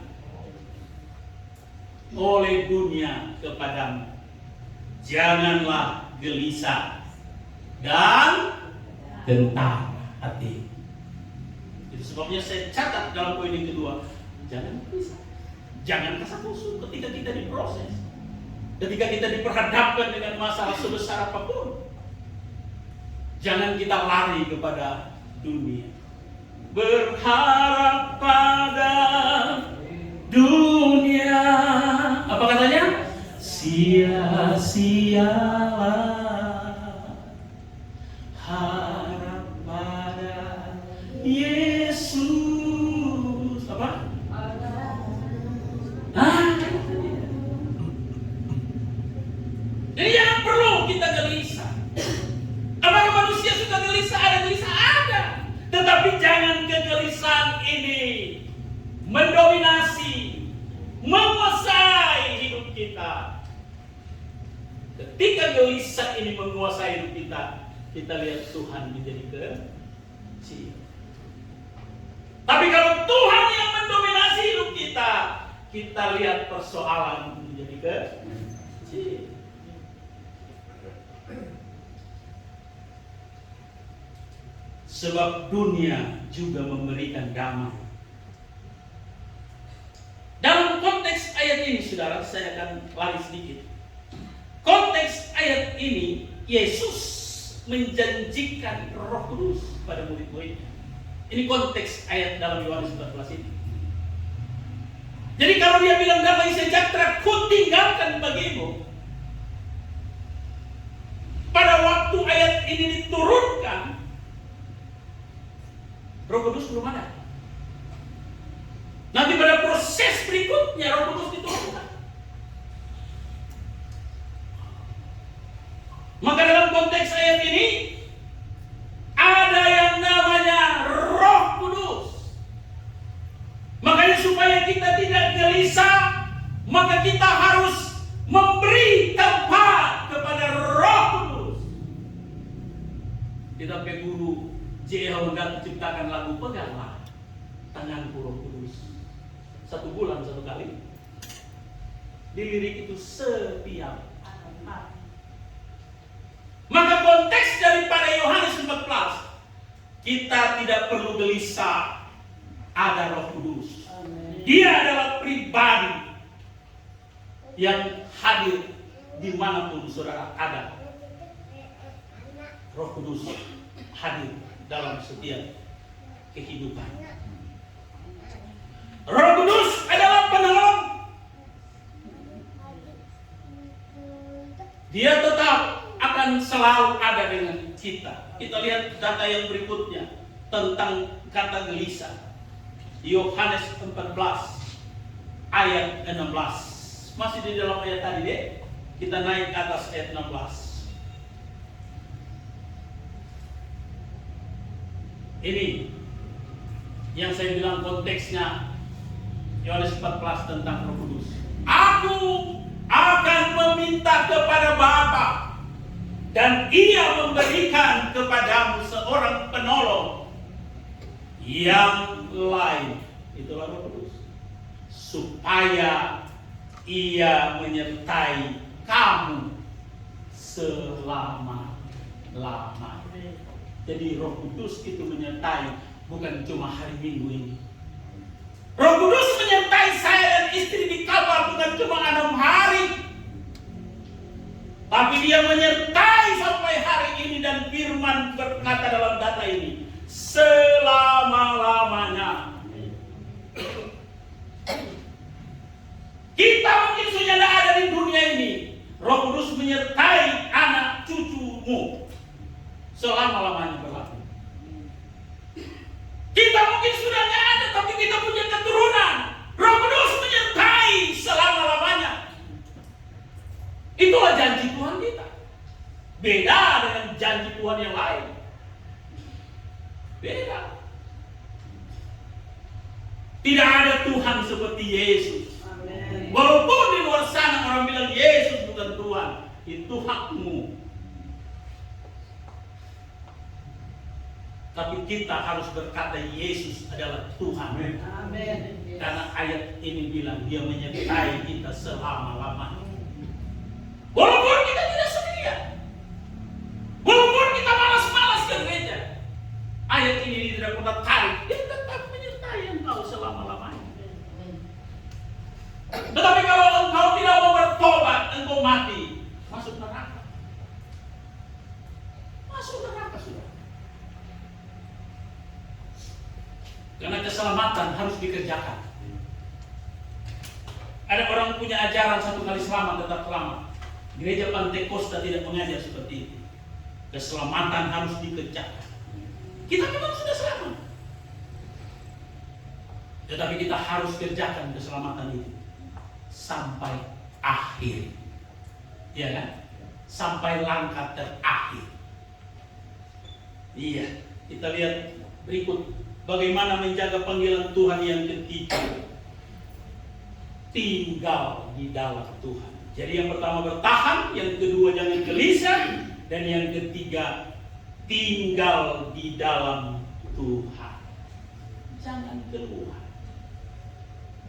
oleh dunia kepadamu. Janganlah gelisah dan gentar hati. Itu sebabnya saya catat dalam poin yang kedua, jangan gelisah, jangan kasak kusuk ketika kita diproses, ketika kita diperhadapkan dengan masalah sebesar apapun. Jangan kita lari kepada dunia, berharap pada dunia. Apa katanya? Sia-sialah harap pada Yesus. Apa? Jadi jangan perlu kita gelisah. Apakah manusia suka gelisah? Ada gelisah? Ada. Tetapi jangan kegelisahan ini mendominasi, menguasai hidup kita. Ketika gelisah ini menguasai hidup kita, kita lihat Tuhan menjadi kecil. Tapi kalau Tuhan yang mendominasi hidup kita, kita lihat persoalan menjadi kecil. Sebab dunia juga memberikan damai. Dalam konteks ayat ini, saudara, saya akan lari sedikit. Konteks ayat ini, Yesus menjanjikan Roh Kudus pada murid-muridnya. Ini konteks ayat dalam Yohanes 14 ini. Jadi kalau dia bilang damai sejahtera ku tinggalkan bagimu, pada waktu ayat ini diturunkan, Roh Kudus belum ada. Nanti pada proses berikutnya Roh Kudus diturunkan. Maka dalam konteks ayat ini ada yang namanya Roh Kudus. Makanya supaya kita tidak gelisah, maka kita harus memberi tempat kepada Roh Kudus. Kita pakai guru J.H. Hendak menciptakan lagu, peganglah tanganku Roh Kudus, 1 bulan 1 kali. Dilirik itu setiap hari. Maka konteks daripada Yohanes 14, kita tidak perlu gelisah, ada Roh Kudus. Dia adalah pribadi yang hadir dimanapun saudara ada. Roh Kudus hadir dalam setiap kehidupan. Roh Kudus adalah penolong. Dia tetap akan selalu ada dengan kita. Kita lihat data yang berikutnya tentang kata gelisah. Yohanes 14 ayat 16. Masih di dalam ayat tadi deh. Kita naik ke atas ayat 16. Ini yang saya bilang konteksnya Yohanes 14 tentang Roh Kudus. Aku akan meminta kepada Bapa dan Ia memberikan kepadamu seorang penolong yang lain. Itulah Roh Kudus. Supaya Ia menyertai kamu selama-lamanya. Jadi Roh Kudus itu menyertai bukan cuma hari Minggu ini. Roh Kudus menyertai saya dan istri di kapal bukan cuma 6 hari. Tapi Dia menyertai sampai hari ini, dan firman berkata dalam data ini, selama-lamanya. Kita mungkin sudah tidak ada di dunia ini. Roh Kudus menyertai anak cucumu selama-lamanya berlaku. Kita mungkin sudah tidak ada, tapi kita punya keturunan. Roh Kudus menyertai selama-lamanya. Itulah janji Tuhan kita. Beda dengan janji Tuhan yang lain. Beda. Tidak ada Tuhan seperti Yesus. Walaupun di luar sana orang bilang Yesus bukan Tuhan, itu hakmu. Tapi kita harus berkata Yesus adalah Tuhan. Amin. Karena ayat ini bilang Dia menyertai kita selama-lamanya. Walaupun kita tidak setia, walaupun kita malas-malas ke gereja, ayat ini tidak pernah tarik. Dia tetap menyertai engkau selama-lamanya. Tetapi kalau engkau tidak mau bertobat, engkau mati, masuk neraka. Masuk neraka sudah. Karena keselamatan harus dikerjakan. Ada orang punya ajaran 1 kali selamat tetap selamat. Gereja Pantekosta tidak mengajar seperti itu. Keselamatan harus dikerjakan. Kita memang sudah selamat, tetapi kita harus kerjakan keselamatan itu sampai akhir. Iya kan? Sampai langkah terakhir. Iya, kita lihat berikut bagaimana menjaga panggilan Tuhan yang ketiga. Tinggal di dalam Tuhan. Jadi yang pertama bertahan, yang kedua jangan gelisah, dan yang ketiga tinggal di dalam Tuhan. Jangan keluar,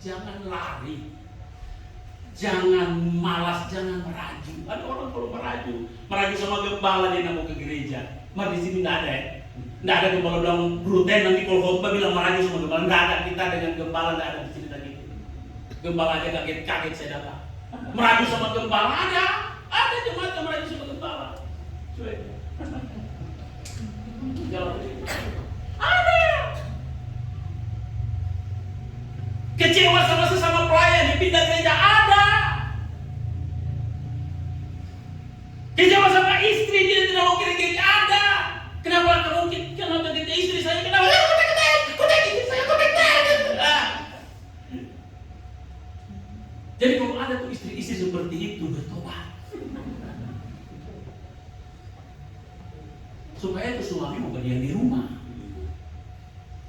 jangan lari, jangan malas, jangan meraju. Ada orang kalau meraju sama gembala dia mau ke gereja. Mari di sini tidak ada ya. Tidak ada gembala bilang bruten nanti kalau khotbah bilang meraju sama gembala. Tidak ada, kita dengan gembala tidak ada di sini tadi. Gembala aja kaget saya datang. Meraju sama gembala ada jemaat yang meraju sama gembala. Ada. Kecewa sama sesama pelayan dipindah gereja ada. Kecewa sama istri dia tidak mau ke gereja ada. Kenapa kamu kenapa kita istri saya kenapa? Kota istri saya kota. Jadi kalau ada tuh istri-istri seperti itu bertobat. Supaya itu suami mau berdiam di rumah.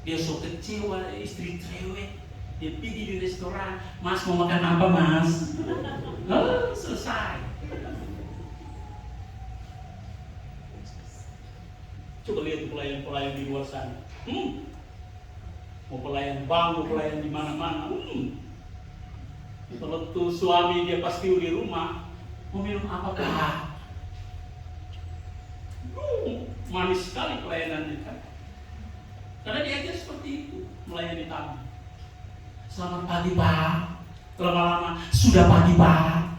Dia so kecewa istri cewek. Dia pergi di restoran, Mas mau makan apa Mas? Oh, selesai. Coba lihat pelayan-pelayan di luar sana. Mau pelayan bank, mau pelayan di mana-mana. Kalau tuh suami dia pasti di rumah, mau minum apa Pak? Manis sekali pelayanan kita. Karena dia aja seperti itu, melayani tamu. Selamat pagi Pak. Lama-lama, sudah pagi Pak.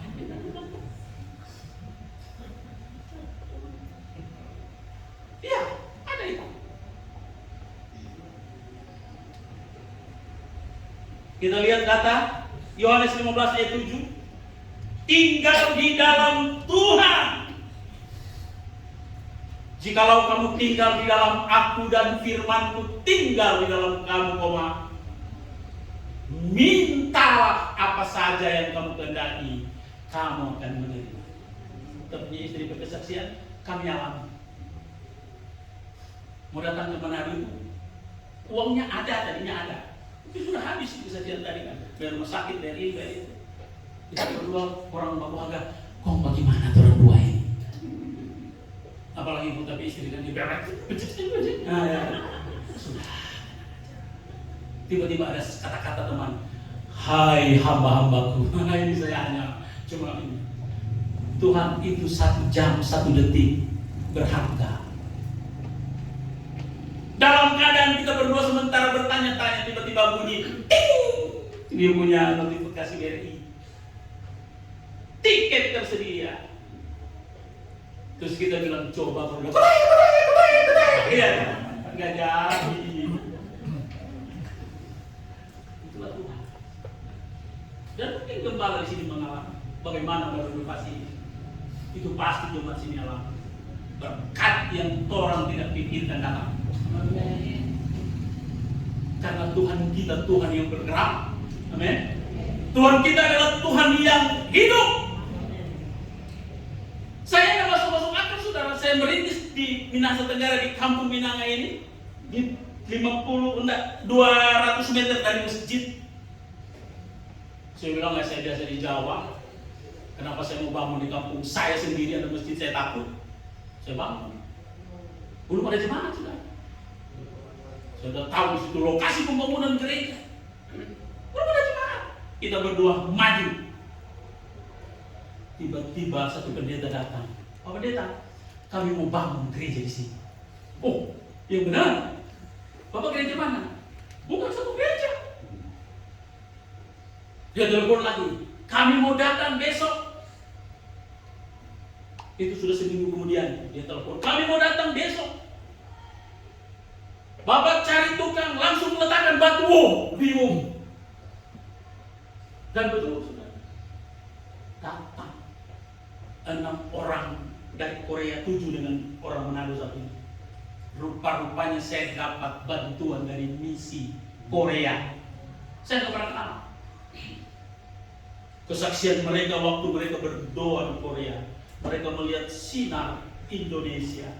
Iya, ada itu. Kita lihat data Yohanes 15 ayat 7. Tinggal di dalam Tuhan. Jikalau kamu tinggal di dalam aku dan firmanku tinggal di dalam kamu, mintalah apa saja yang kamu kehendaki, kamu akan menerima. Kita punya istri berkesaksian, kami alami. Mau datang ke Manado, uangnya ada, tadinya ada. Itu sudah habis kesaksian tadi kan. Dari rumah sakit, dari itu. Kita berdua orang bahagia. Kok bagaimana tuh orang dua ini? Apalagi ibu tapi istri kan diberet. Nah, ya. Sudah. Tiba-tiba ada kata-kata teman. Hai hamba-hambaku. Nah ini saya hanya cuma ini. Tuhan itu 1 jam 1 detik berharga. Dalam keadaan kita berdua sementara bertanya-tanya, tiba-tiba bunyi, ting! Dia punya notifikasi BRI. Tiket tersedia. Terus kita bilang, coba berdua. Iya, nggak jadi. Itulah Tuhan. Dan mungkin gembala di sini mengalami bagaimana berrenovasi. Itu pasti jemaat sini alami. Berkat yang orang tidak pikirkan datang. Karena Tuhan kita Tuhan yang bergerak. Amin. Tuhan kita adalah Tuhan yang hidup. Saya nggak masuk akal saudara. Saya merintis di Minahasa Tenggara di Kampung Minanga ini di 200 meter dari masjid. Saya bilang nggak, saya biasa di Jawa. Kenapa saya mau bangun di kampung saya sendiri ada masjid, saya takut. Saya bangun. Belum ada jemaat sudah. Saya sudah tahu di situ lokasi pembangunan gereja. Belum ada jemaat. Kita berdua maju. Tiba-tiba satu pendeta datang. Pak pendeta, kami mau bangun gereja di sini. Oh, yang benar. Bapak gereja mana? Bukan satu gereja. Dia telepon lagi. Kami mau datang besok. Itu sudah seminggu kemudian dia telepon. Kami mau datang besok. Bapak cari tukang, langsung meletakkan batu. Oh, bingung. Dan betul sudah datang 6 orang dari Korea, 7 dengan orang Manado satu ini. Rupa-rupanya saya dapat bantuan dari misi Korea. Saya tidak pernah kenal. Kesaksian mereka waktu mereka berdoa di Korea, mereka melihat sinar Indonesia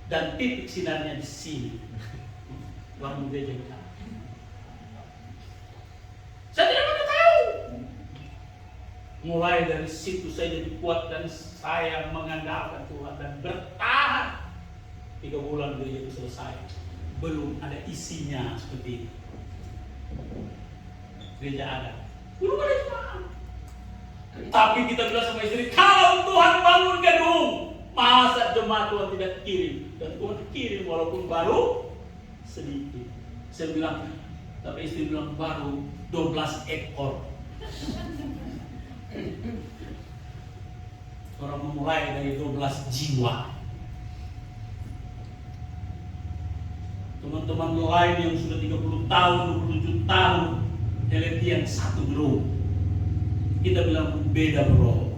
dan titik sinarnya di sini. Bangun gereja kita. Saya tidak pernah tahu. Mulai dari situ saya jadi kuat dan saya mengandalkan Tuhan dan bertahan. 3 bulan gereja itu selesai. Belum ada isinya seperti ini. Gereja ada. Belum ada jemaat. Tapi kita bilang sama istri, kalau Tuhan bangun gedung, masa jemaat Tuhan tidak kirim? Dan Tuhan kirim walaupun baru sedikit. Saya bilang, tapi istri bilang baru 12 ekor. Orang memulai dari 12 jiwa. Teman-teman lain yang sudah 30 tahun, 27 tahun, Heletian 1 grup. Kita bilang beda bro.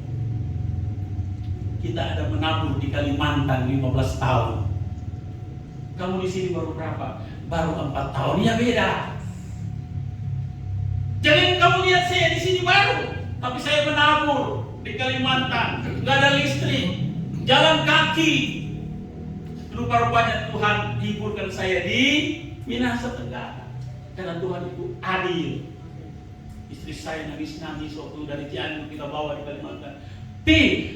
Kita ada menabur di Kalimantan 15 tahun. Kamu di sini baru berapa? Baru 4 tahun. Ya beda. Jangan kamu lihat saya di sini baru, tapi saya menabur di Kalimantan, nggak ada listrik, jalan kaki. Rupa-rupanya Tuhan hiburkan saya di Minahasa Tenggara. Karena Tuhan itu adil. Istri saya nangis-nangis waktu dari Cianjur kita bawa di Kalimantan.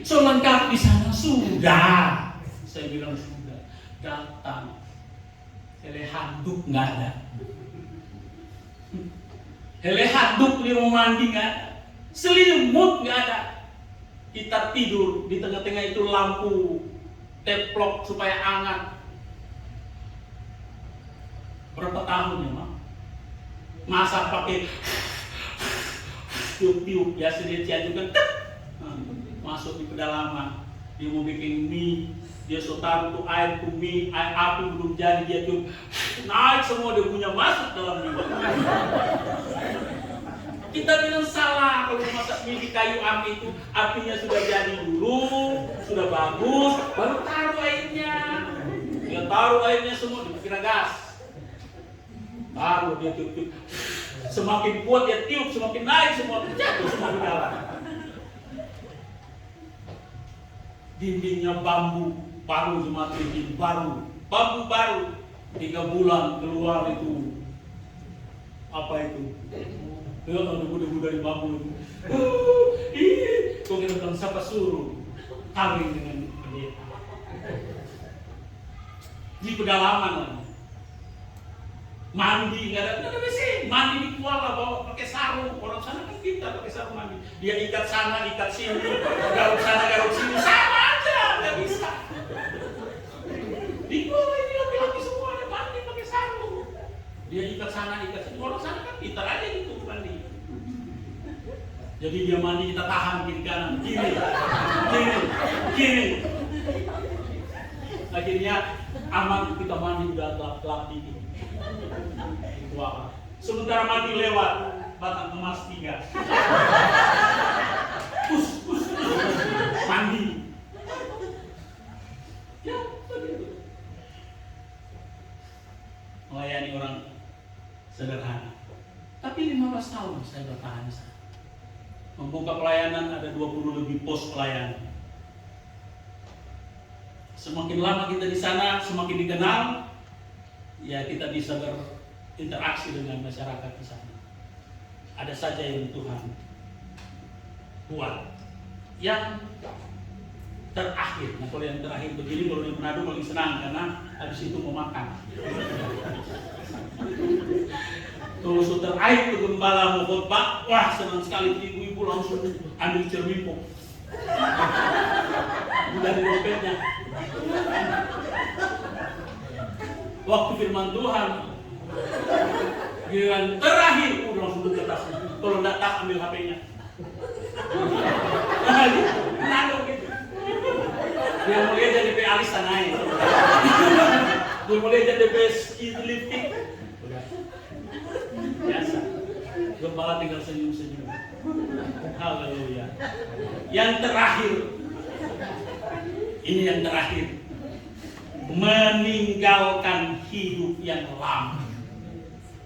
So lengkap di sana sudah. Saya bilang sudah. Datang. Hele handuk nggak ada. Hele handuk di rumah mandi nggak ada. selimut nggak ada. Kita tidur di tengah-tengah itu lampu teplok supaya hangat. Berapa tahun ya, Mak? Masa pakai tiup-tiup, ya dia cianjukan, masuk di pedalaman. Dia mau bikin mie, dia so taruh tuh air tuh mie, air api belum jadi, dia tiup, naik semua, dia punya masuk dalam mie. Kita bilang salah kalau masak mie di kayu api itu, apinya sudah jadi dulu, sudah bagus, baru taruh airnya. Dia taruh airnya semua, dikira gas. Baru dia tiup-tiup. Semakin kuat dia tiup, semakin naik semua, jatuh semua di dalam. Dindingnya bambu baru, jemaat dinding baru, bambu baru. 3 bulan keluar itu apa itu? Ya, debu-debu dari bambu itu. Kok kita bilang siapa suruh kawin dengan pendeta? Di pedalaman lagi. Mandi nggak ada WC, mandi di kuala bawa pakai sarung. Orang sana kan kita pakai sarung mandi. Dia ikat sana, ikat sini, garuk sana, garuk sini, sama aja, nggak bisa. Di kuala ini laki-laki semua ada mandi pakai sarung. Dia ikat sana, ikat sini. Orang sana kan kita aja gitu mandi. Jadi dia mandi kita tahan kiri kanan, kiri, kiri, kiri. Akhirnya aman kita mandi udah gelap-gelap dikit. Wah, sementara mandi lewat batang emas 3. Pus, mandi. Ya, begitu. Melayani orang sederhana. Tapi 15 tahun saya bertahan di sana. Membuka pelayanan ada 20 lebih pos pelayanan. Semakin lama kita di sana, semakin dikenal. Ya kita bisa berinteraksi dengan masyarakat di sana. Ada saja yang Tuhan buat. Yang terakhir, nah kalau yang terakhir begini, kalau di Manado paling senang karena habis itu mau makan. Kalau sudah terakhir ke gembala mau khotbah, wah senang sekali, ibu-ibu langsung ambil cermin pok. Dari dompetnya. Waktu firman Tuhan giliran terakhir udah langsung buka tas. Kalau enggak tas ambil HP-nya. Nado gitu. Dia mulai jadi DP alis tanahnya. Dia mulai jadi DP lifting. Biasa. Gembala tinggal senyum-senyum. Haleluya. Yang terakhir. Ini yang terakhir. Meninggalkan hidup yang lama.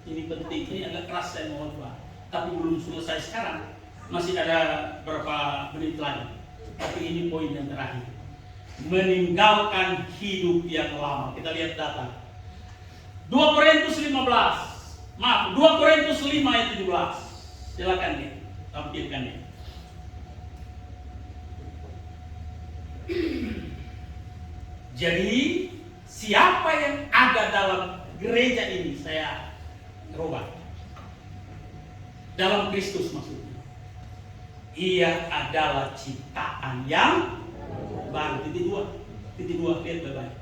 Ini penting, ini agak keras saya mohon Pak. Tapi belum selesai sekarang. Masih ada beberapa menit lagi. Tapi ini poin yang terakhir. Meninggalkan hidup yang lama. Kita lihat data. 2 Korintus 15. Maaf, 2 Korintus 5 ayat 17. Silakan nih, tampilkan nih. Jadi siapa yang ada dalam gereja ini, saya rubah dalam Kristus maksudnya, ia adalah ciptaan yang baru. Titik dua, lihat baik-baik.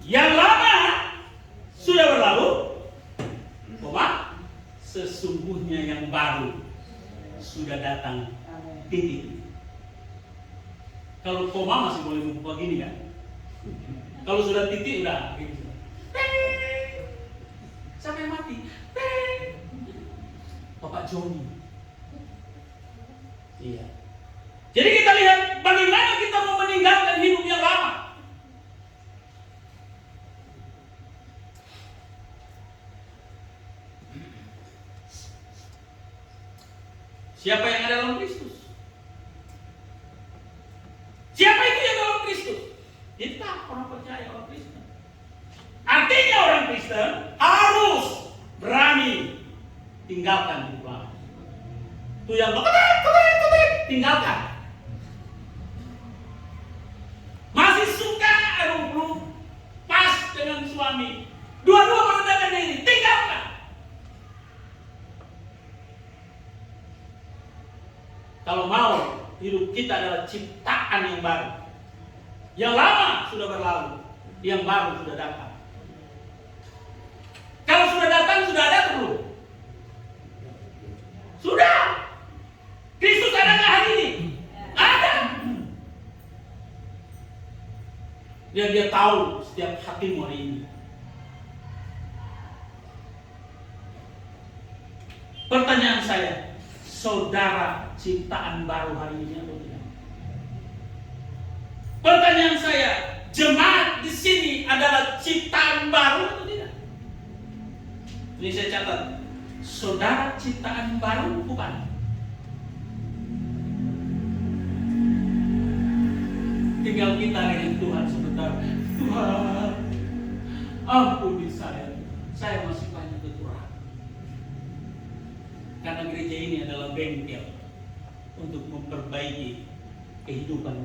Yang lama sudah berlalu, sesungguhnya yang baru sudah datang. Titik. Kalau koma masih boleh membuka gini kan? Kalau sudah titik udah gitu. Sampai mati. Bapak Joni. Iya. Jadi kita lihat bagaimana kita mau meninggalkan hidup yang lama. Siapa yang ada dalam Kristus? Siapa itu yang dalam Kristus? Kita orang percaya, orang Kristen. Artinya orang Kristen harus berani tinggalkan hidup lama. Itu yang tinggalkan. Masih suka, belum pas dengan suami. Dua-dua merendahkan diri, tinggalkan. Kalau mau hidup kita adalah ciptaan yang baru. Yang lama sudah berlalu, yang baru sudah datang. Kalau sudah datang, sudah ada atau belum? Sudah. Kristus adakah hari ini? Ada. Dan dia tahu setiap hatimu hari ini. Pertanyaan saya, saudara ciptaan baru hari ini atau tidak? Pertanyaan saya, jemaat di sini adalah ciptaan baru atau tidak? Ini saya catat, saudara ciptaan baru bukan? Tinggal kita dengan Tuhan sebentar. Tuhan, ampuni saya masih banyak kekurangan. Karena gereja ini adalah bengkel untuk memperbaiki kehidupan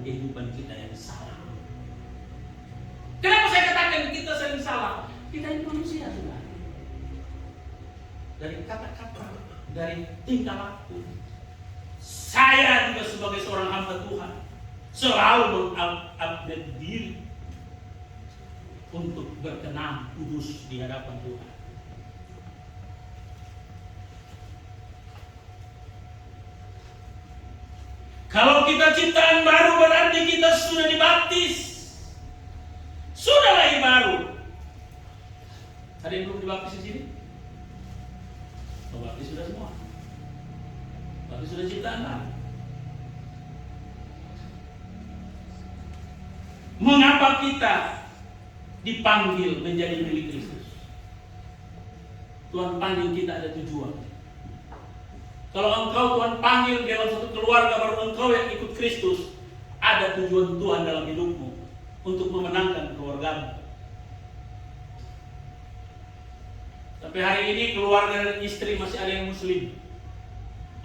kita yang salah. Kenapa saya katakan kita sering salah? Kita ini manusia sudah. Dari kata-kata, dari tingkah laku. Saya juga sebagai seorang hamba Tuhan selalu mengupdate diri untuk berkenan kudus di hadapan Tuhan. Kalau kita ciptaan baru berarti kita sudah dibaptis, sudah lahir baru. Ada yang belum dibaptis di sini? Baptis sudah semua. Baptis sudah ciptaan baru. Mengapa kita dipanggil menjadi milik Kristus? Tuhan panggil kita ada tujuan. Kalau engkau Tuhan panggil dalam satu keluarga baru engkau yang ikut Kristus, ada tujuan Tuhan dalam hidupmu untuk memenangkan keluargamu. Tapi hari ini keluarga dan istri masih ada yang Muslim.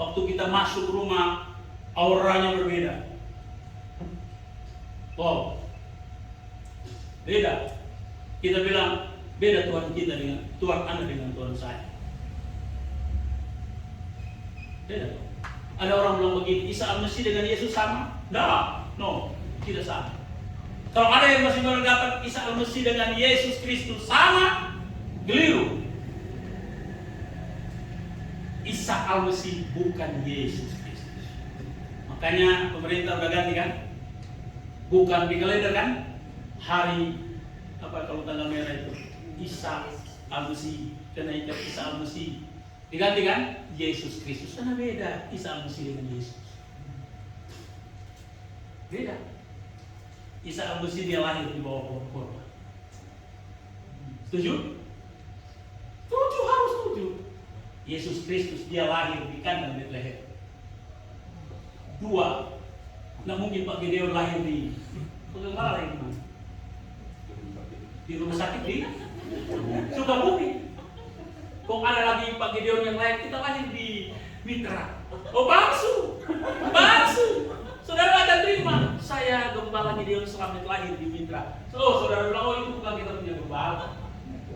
Waktu kita masuk rumah, auranya berbeda. Wow, beda. Kita bilang beda Tuhan kita dengan Tuhan Anda dengan Tuhan saya. Beda. Ada orang bilang begini, Isa Al-Masih dengan Yesus sama? No, tidak sama. Kalau ada yang masih beranggapan Isa Al-Masih dengan Yesus Kristus sama, keliru. Isa Al-Masih bukan Yesus Kristus. Makanya pemerintah udah ganti kan? Bukan di kalender kan? Hari apa kalau tanggal merah itu? Isa Al-Masih, kenaikan Isa Al-Masih. Diganti kan? Yesus Kristus. Karena beda Isa Al-Masih dengan Yesus. Beda. Isa Al-Masih dia lahir di bawah pohon kurma. Setuju? Setuju, harus setuju. Yesus Kristus dia lahir di kandang Betlehem. Dua. Nggak mungkin Pak Gideon lahir di Bagaimana lahir di mana? Di rumah sakit di Sukabumi. Kok ada lagi Pak Gideon yang lain, kita lahir di Mitra. Oh palsu. Saudara akan terima, saya Gembala Gideon Slamet lahir di Mitra. Saudara bilang, oh itu bukan kita punya gembala.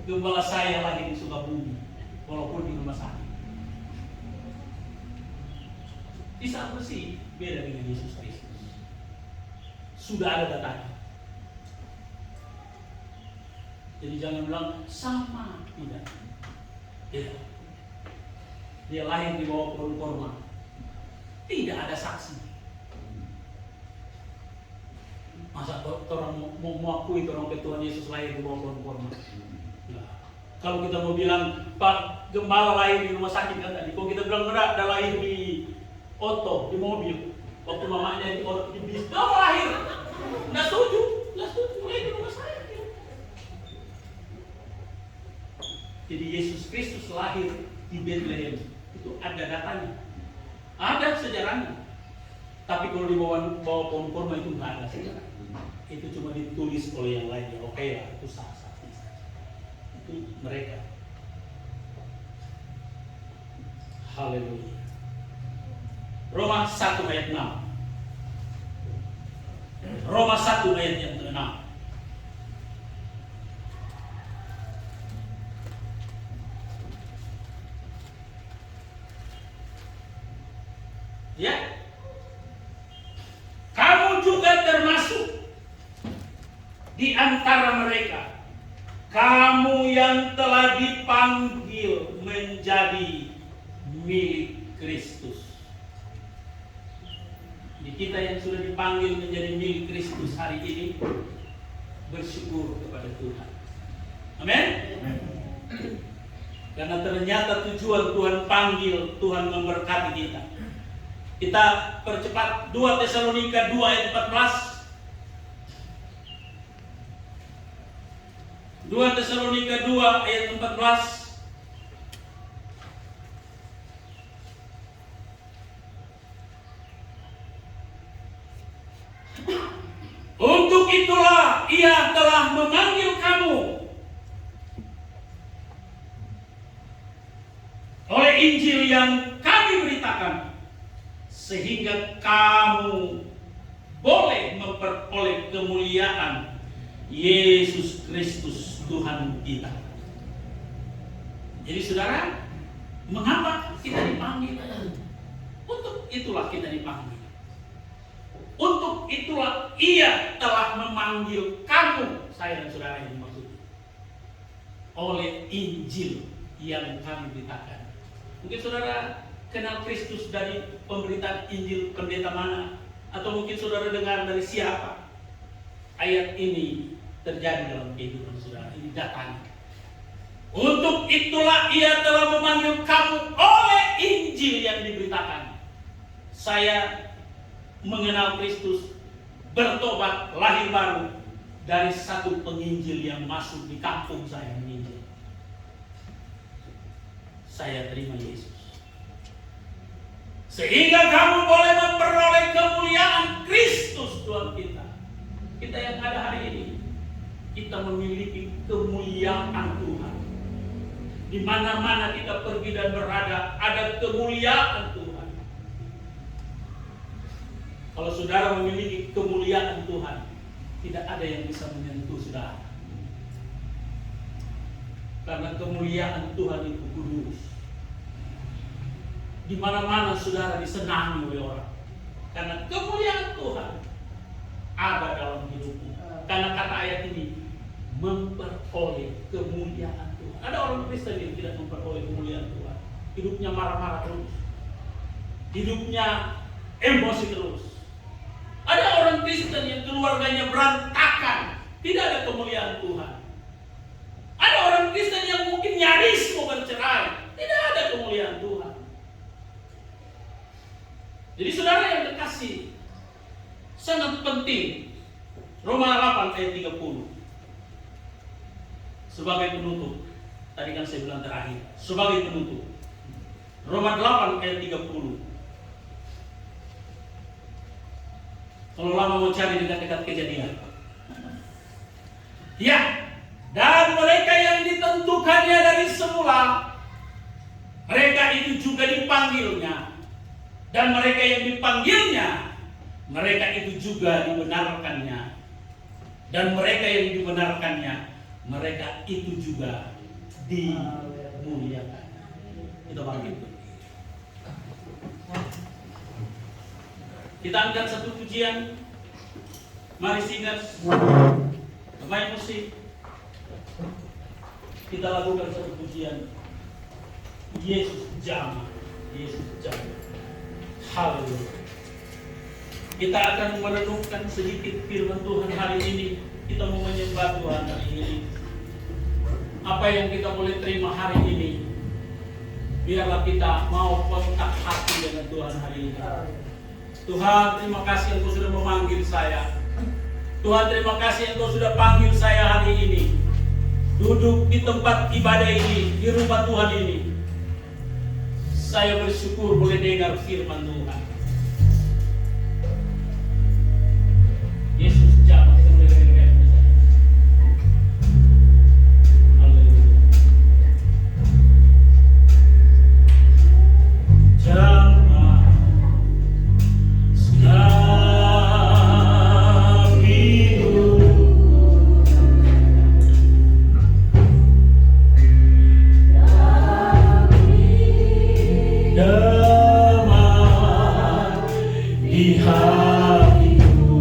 Gembala saya lahir di Sukabumi, walaupun di rumah sakit. Isa Al-Masih beda dengan Yesus Kristus. Sudah ada datanya. Jadi jangan bilang sama, tidak. Dia lahir di bawah pohon kurma. Tidak ada saksi. Masa orang mau mengakui orang Tuhan Yesus lahir di bawah pohon kurma? Nah, kalau kita mau bilang Pak Gembala lahir di rumah sakit kan tadi. Kalau kita bilang enggak, ada lahir di oto, di mobil. Waktu mamanya di bis, dia lahir. Nggak setuju, lahir di rumah saya. Jadi Yesus Kristus lahir di Bethlehem itu ada datanya, ada sejarahnya. Tapi kalau di bawah pohon kurma itu nggak ada sejarah. Itu cuma ditulis oleh yang lain. Ya oke lah, itu sah. Itu mereka. Haleluya. Roma 1 ayat 6. Roma 1 ayat yang ke-6. Ya, di antara mereka, kamu yang telah dipanggil menjadi milik Kristus. Di kita yang sudah dipanggil menjadi milik Kristus hari ini, bersyukur kepada Tuhan. Amin. Karena ternyata tujuan Tuhan panggil, Tuhan memberkati kita. Kita percepat 2 Tesalonika 2 ayat 14. 2 Tesalonika 2 ayat 14. Untuk itulah Ia telah memanggil kamu oleh Injil yang kami beritakan, sehingga kamu boleh memperoleh kemuliaan Yesus Kristus Tuhan kita. Jadi saudara, mengapa kita dipanggil? Untuk itulah kita dipanggil. Untuk itulah Ia telah memanggil kamu, saya dan saudara yang dimaksud, oleh Injil yang kami beritakan. Mungkin saudara kenal Kristus dari pemberitaan Injil pendeta mana, atau mungkin saudara dengar dari siapa. Ayat ini terjadi dalam kehidupan saudara, ini datanya. Untuk itulah Ia telah memanggil kamu oleh Injil yang diberitakan. Saya mengenal Kristus, bertobat, lahir baru dari satu penginjil yang masuk di kampung saya menginjil. Saya terima Yesus, sehingga kamu boleh memperoleh kemuliaan Kristus Tuhan kita. Kita yang ada hari ini, kita memiliki kemuliaan Tuhan. Di mana-mana kita pergi dan berada, ada kemuliaan Tuhan. Kalau saudara memiliki kemuliaan Tuhan, tidak ada yang bisa menyentuh saudara. Karena kemuliaan Tuhan itu kudus. Di mana-mana saudara disenangi oleh orang. Karena kemuliaan Tuhan ada dalam hidupmu. Karena kata ayat ini, memperoleh kemuliaan Tuhan. Ada orang Kristen yang tidak memperoleh kemuliaan Tuhan. Hidupnya marah-marah terus. Hidupnya emosi terus. Ada orang Kristen yang keluarganya berantakan, tidak ada kemuliaan Tuhan. Ada orang Kristen yang mungkin nyaris mau bercerai, tidak ada kemuliaan Tuhan. Jadi saudara yang terkasih, sangat penting Roma 8 ayat 30. Sebagai penutup, tadi kan saya bilang terakhir, sebagai penutup. Roma 8 ayat 30. Kalau lama mau cari dekat-dekat Kejadian. Ya, dan mereka yang ditentukannya dari semula, mereka itu juga dipanggilnya. Dan mereka yang dipanggilnya, mereka itu juga dibenarkannya. Dan mereka yang dibenarkannya, mereka itu juga dimuliakan. Itu panggil. Kita angkat satu pujian. Mari singers, pemain musik, kita lakukan satu pujian. Yesus jamah, Yesus jamah. Haleluya. Kita akan merenungkan sedikit firman Tuhan hari ini. Kita mau menyembah Tuhan hari ini. Apa yang kita boleh terima hari ini, biarlah kita mau kontak hati dengan Tuhan hari ini. Tuhan, terima kasih Engkau sudah memanggil saya. Tuhan, terima kasih Engkau sudah panggil saya hari ini. Duduk di tempat ibadah ini, di rumah Tuhan ini. Saya bersyukur boleh dengar firman Tuhan. Yesus jamah, kita boleh dengar. Haleluya. Jamah di hatiku.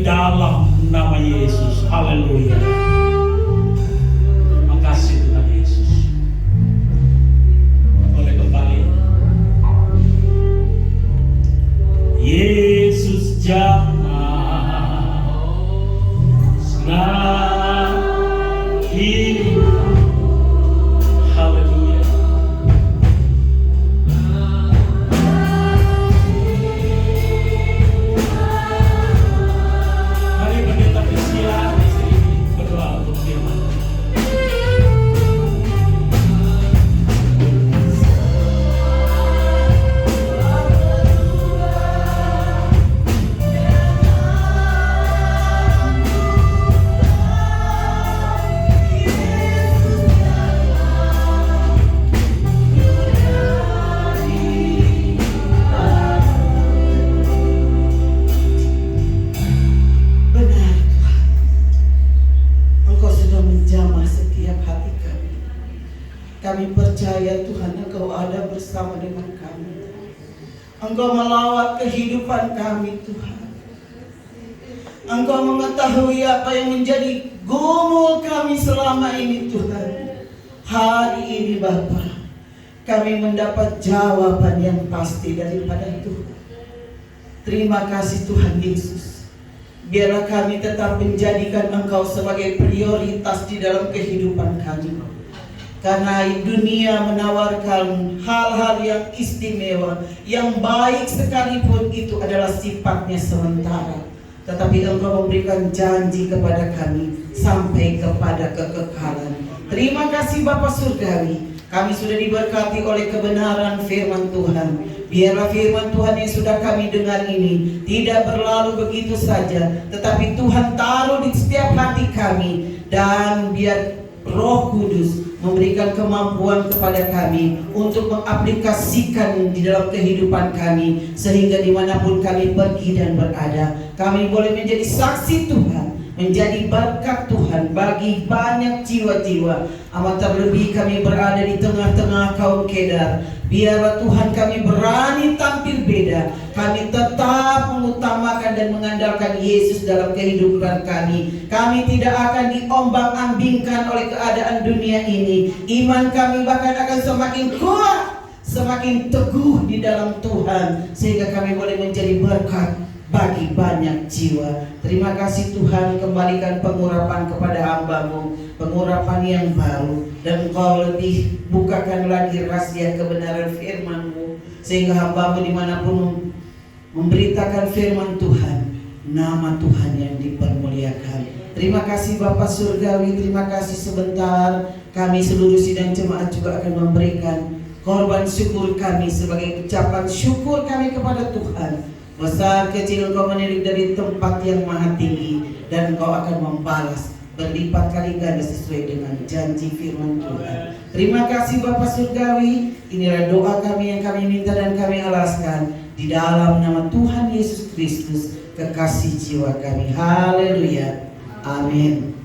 dalam nama Yesus. Haleluya. Terima kasih Tuhan Yesus. Boleh kembali. Yesus jamah senang hidup. Haleluya. Mari pendeta Priscilla berdoa untuk firman. Benar Tuhan, Engkau sudah menjamah setiap hati kami. Kami percaya Tuhan Engkau ada bersama dengan kami. Engkau melawat kehidupan kami Tuhan. Engkau mengetahui apa yang menjadi gumul kami selama ini Tuhan. Hari ini Bapa, kami mendapat jawaban yang pasti daripada Tuhan. Terima kasih Tuhan Yesus. Biarlah kami tetap menjadikan Engkau sebagai prioritas di dalam kehidupan kami. Karena dunia menawarkan hal-hal yang istimewa, yang baik sekalipun itu adalah sifatnya sementara. Tetapi Engkau memberikan janji kepada kami sampai kepada kekekalan. Terima kasih Bapa Surgawi. Kami sudah diberkati oleh kebenaran firman Tuhan. Biarlah firman Tuhan yang sudah kami dengar ini tidak berlalu begitu saja, tetapi Tuhan taruh di setiap hati kami. Dan biar Roh Kudus memberikan kemampuan kepada kami untuk mengaplikasikan di dalam kehidupan kami, sehingga dimanapun kami pergi dan berada, kami boleh menjadi saksi Tuhan, menjadi berkat Tuhan bagi banyak jiwa-jiwa. Amat terlebih kami berada di tengah-tengah kaum Kedar. Biarlah Tuhan kami berani tampil beda. Kami tetap mengutamakan dan mengandalkan Yesus dalam kehidupan kami. Kami tidak akan diombang-ambingkan oleh keadaan dunia ini. Iman kami bahkan akan semakin kuat, semakin teguh di dalam Tuhan, sehingga kami boleh menjadi berkat bagi banyak jiwa. Terima kasih Tuhan, kembalikan pengurapan kepada hamba-Mu, pengurapan yang baru, dan Engkau lebih bukakan lagi rahasia kebenaran firman-Mu, sehingga hamba-Mu dimanapun memberitakan firman Tuhan, nama Tuhan yang dipermuliakan. Terima kasih Bapa Surgawi, terima kasih. Sebentar kami seluruh sidang jemaat juga akan memberikan korban syukur kami sebagai ucapan syukur kami kepada Tuhan. Besar kecil Engkau menilik dari tempat yang maha tinggi, dan Engkau akan membalas berlipat kali ganda sesuai dengan janji firman Tuhan. Terima kasih Bapa Surgawi. Inilah doa kami yang kami minta dan kami alaskan di dalam nama Tuhan Yesus Kristus, kekasih jiwa kami. Haleluya. Amin.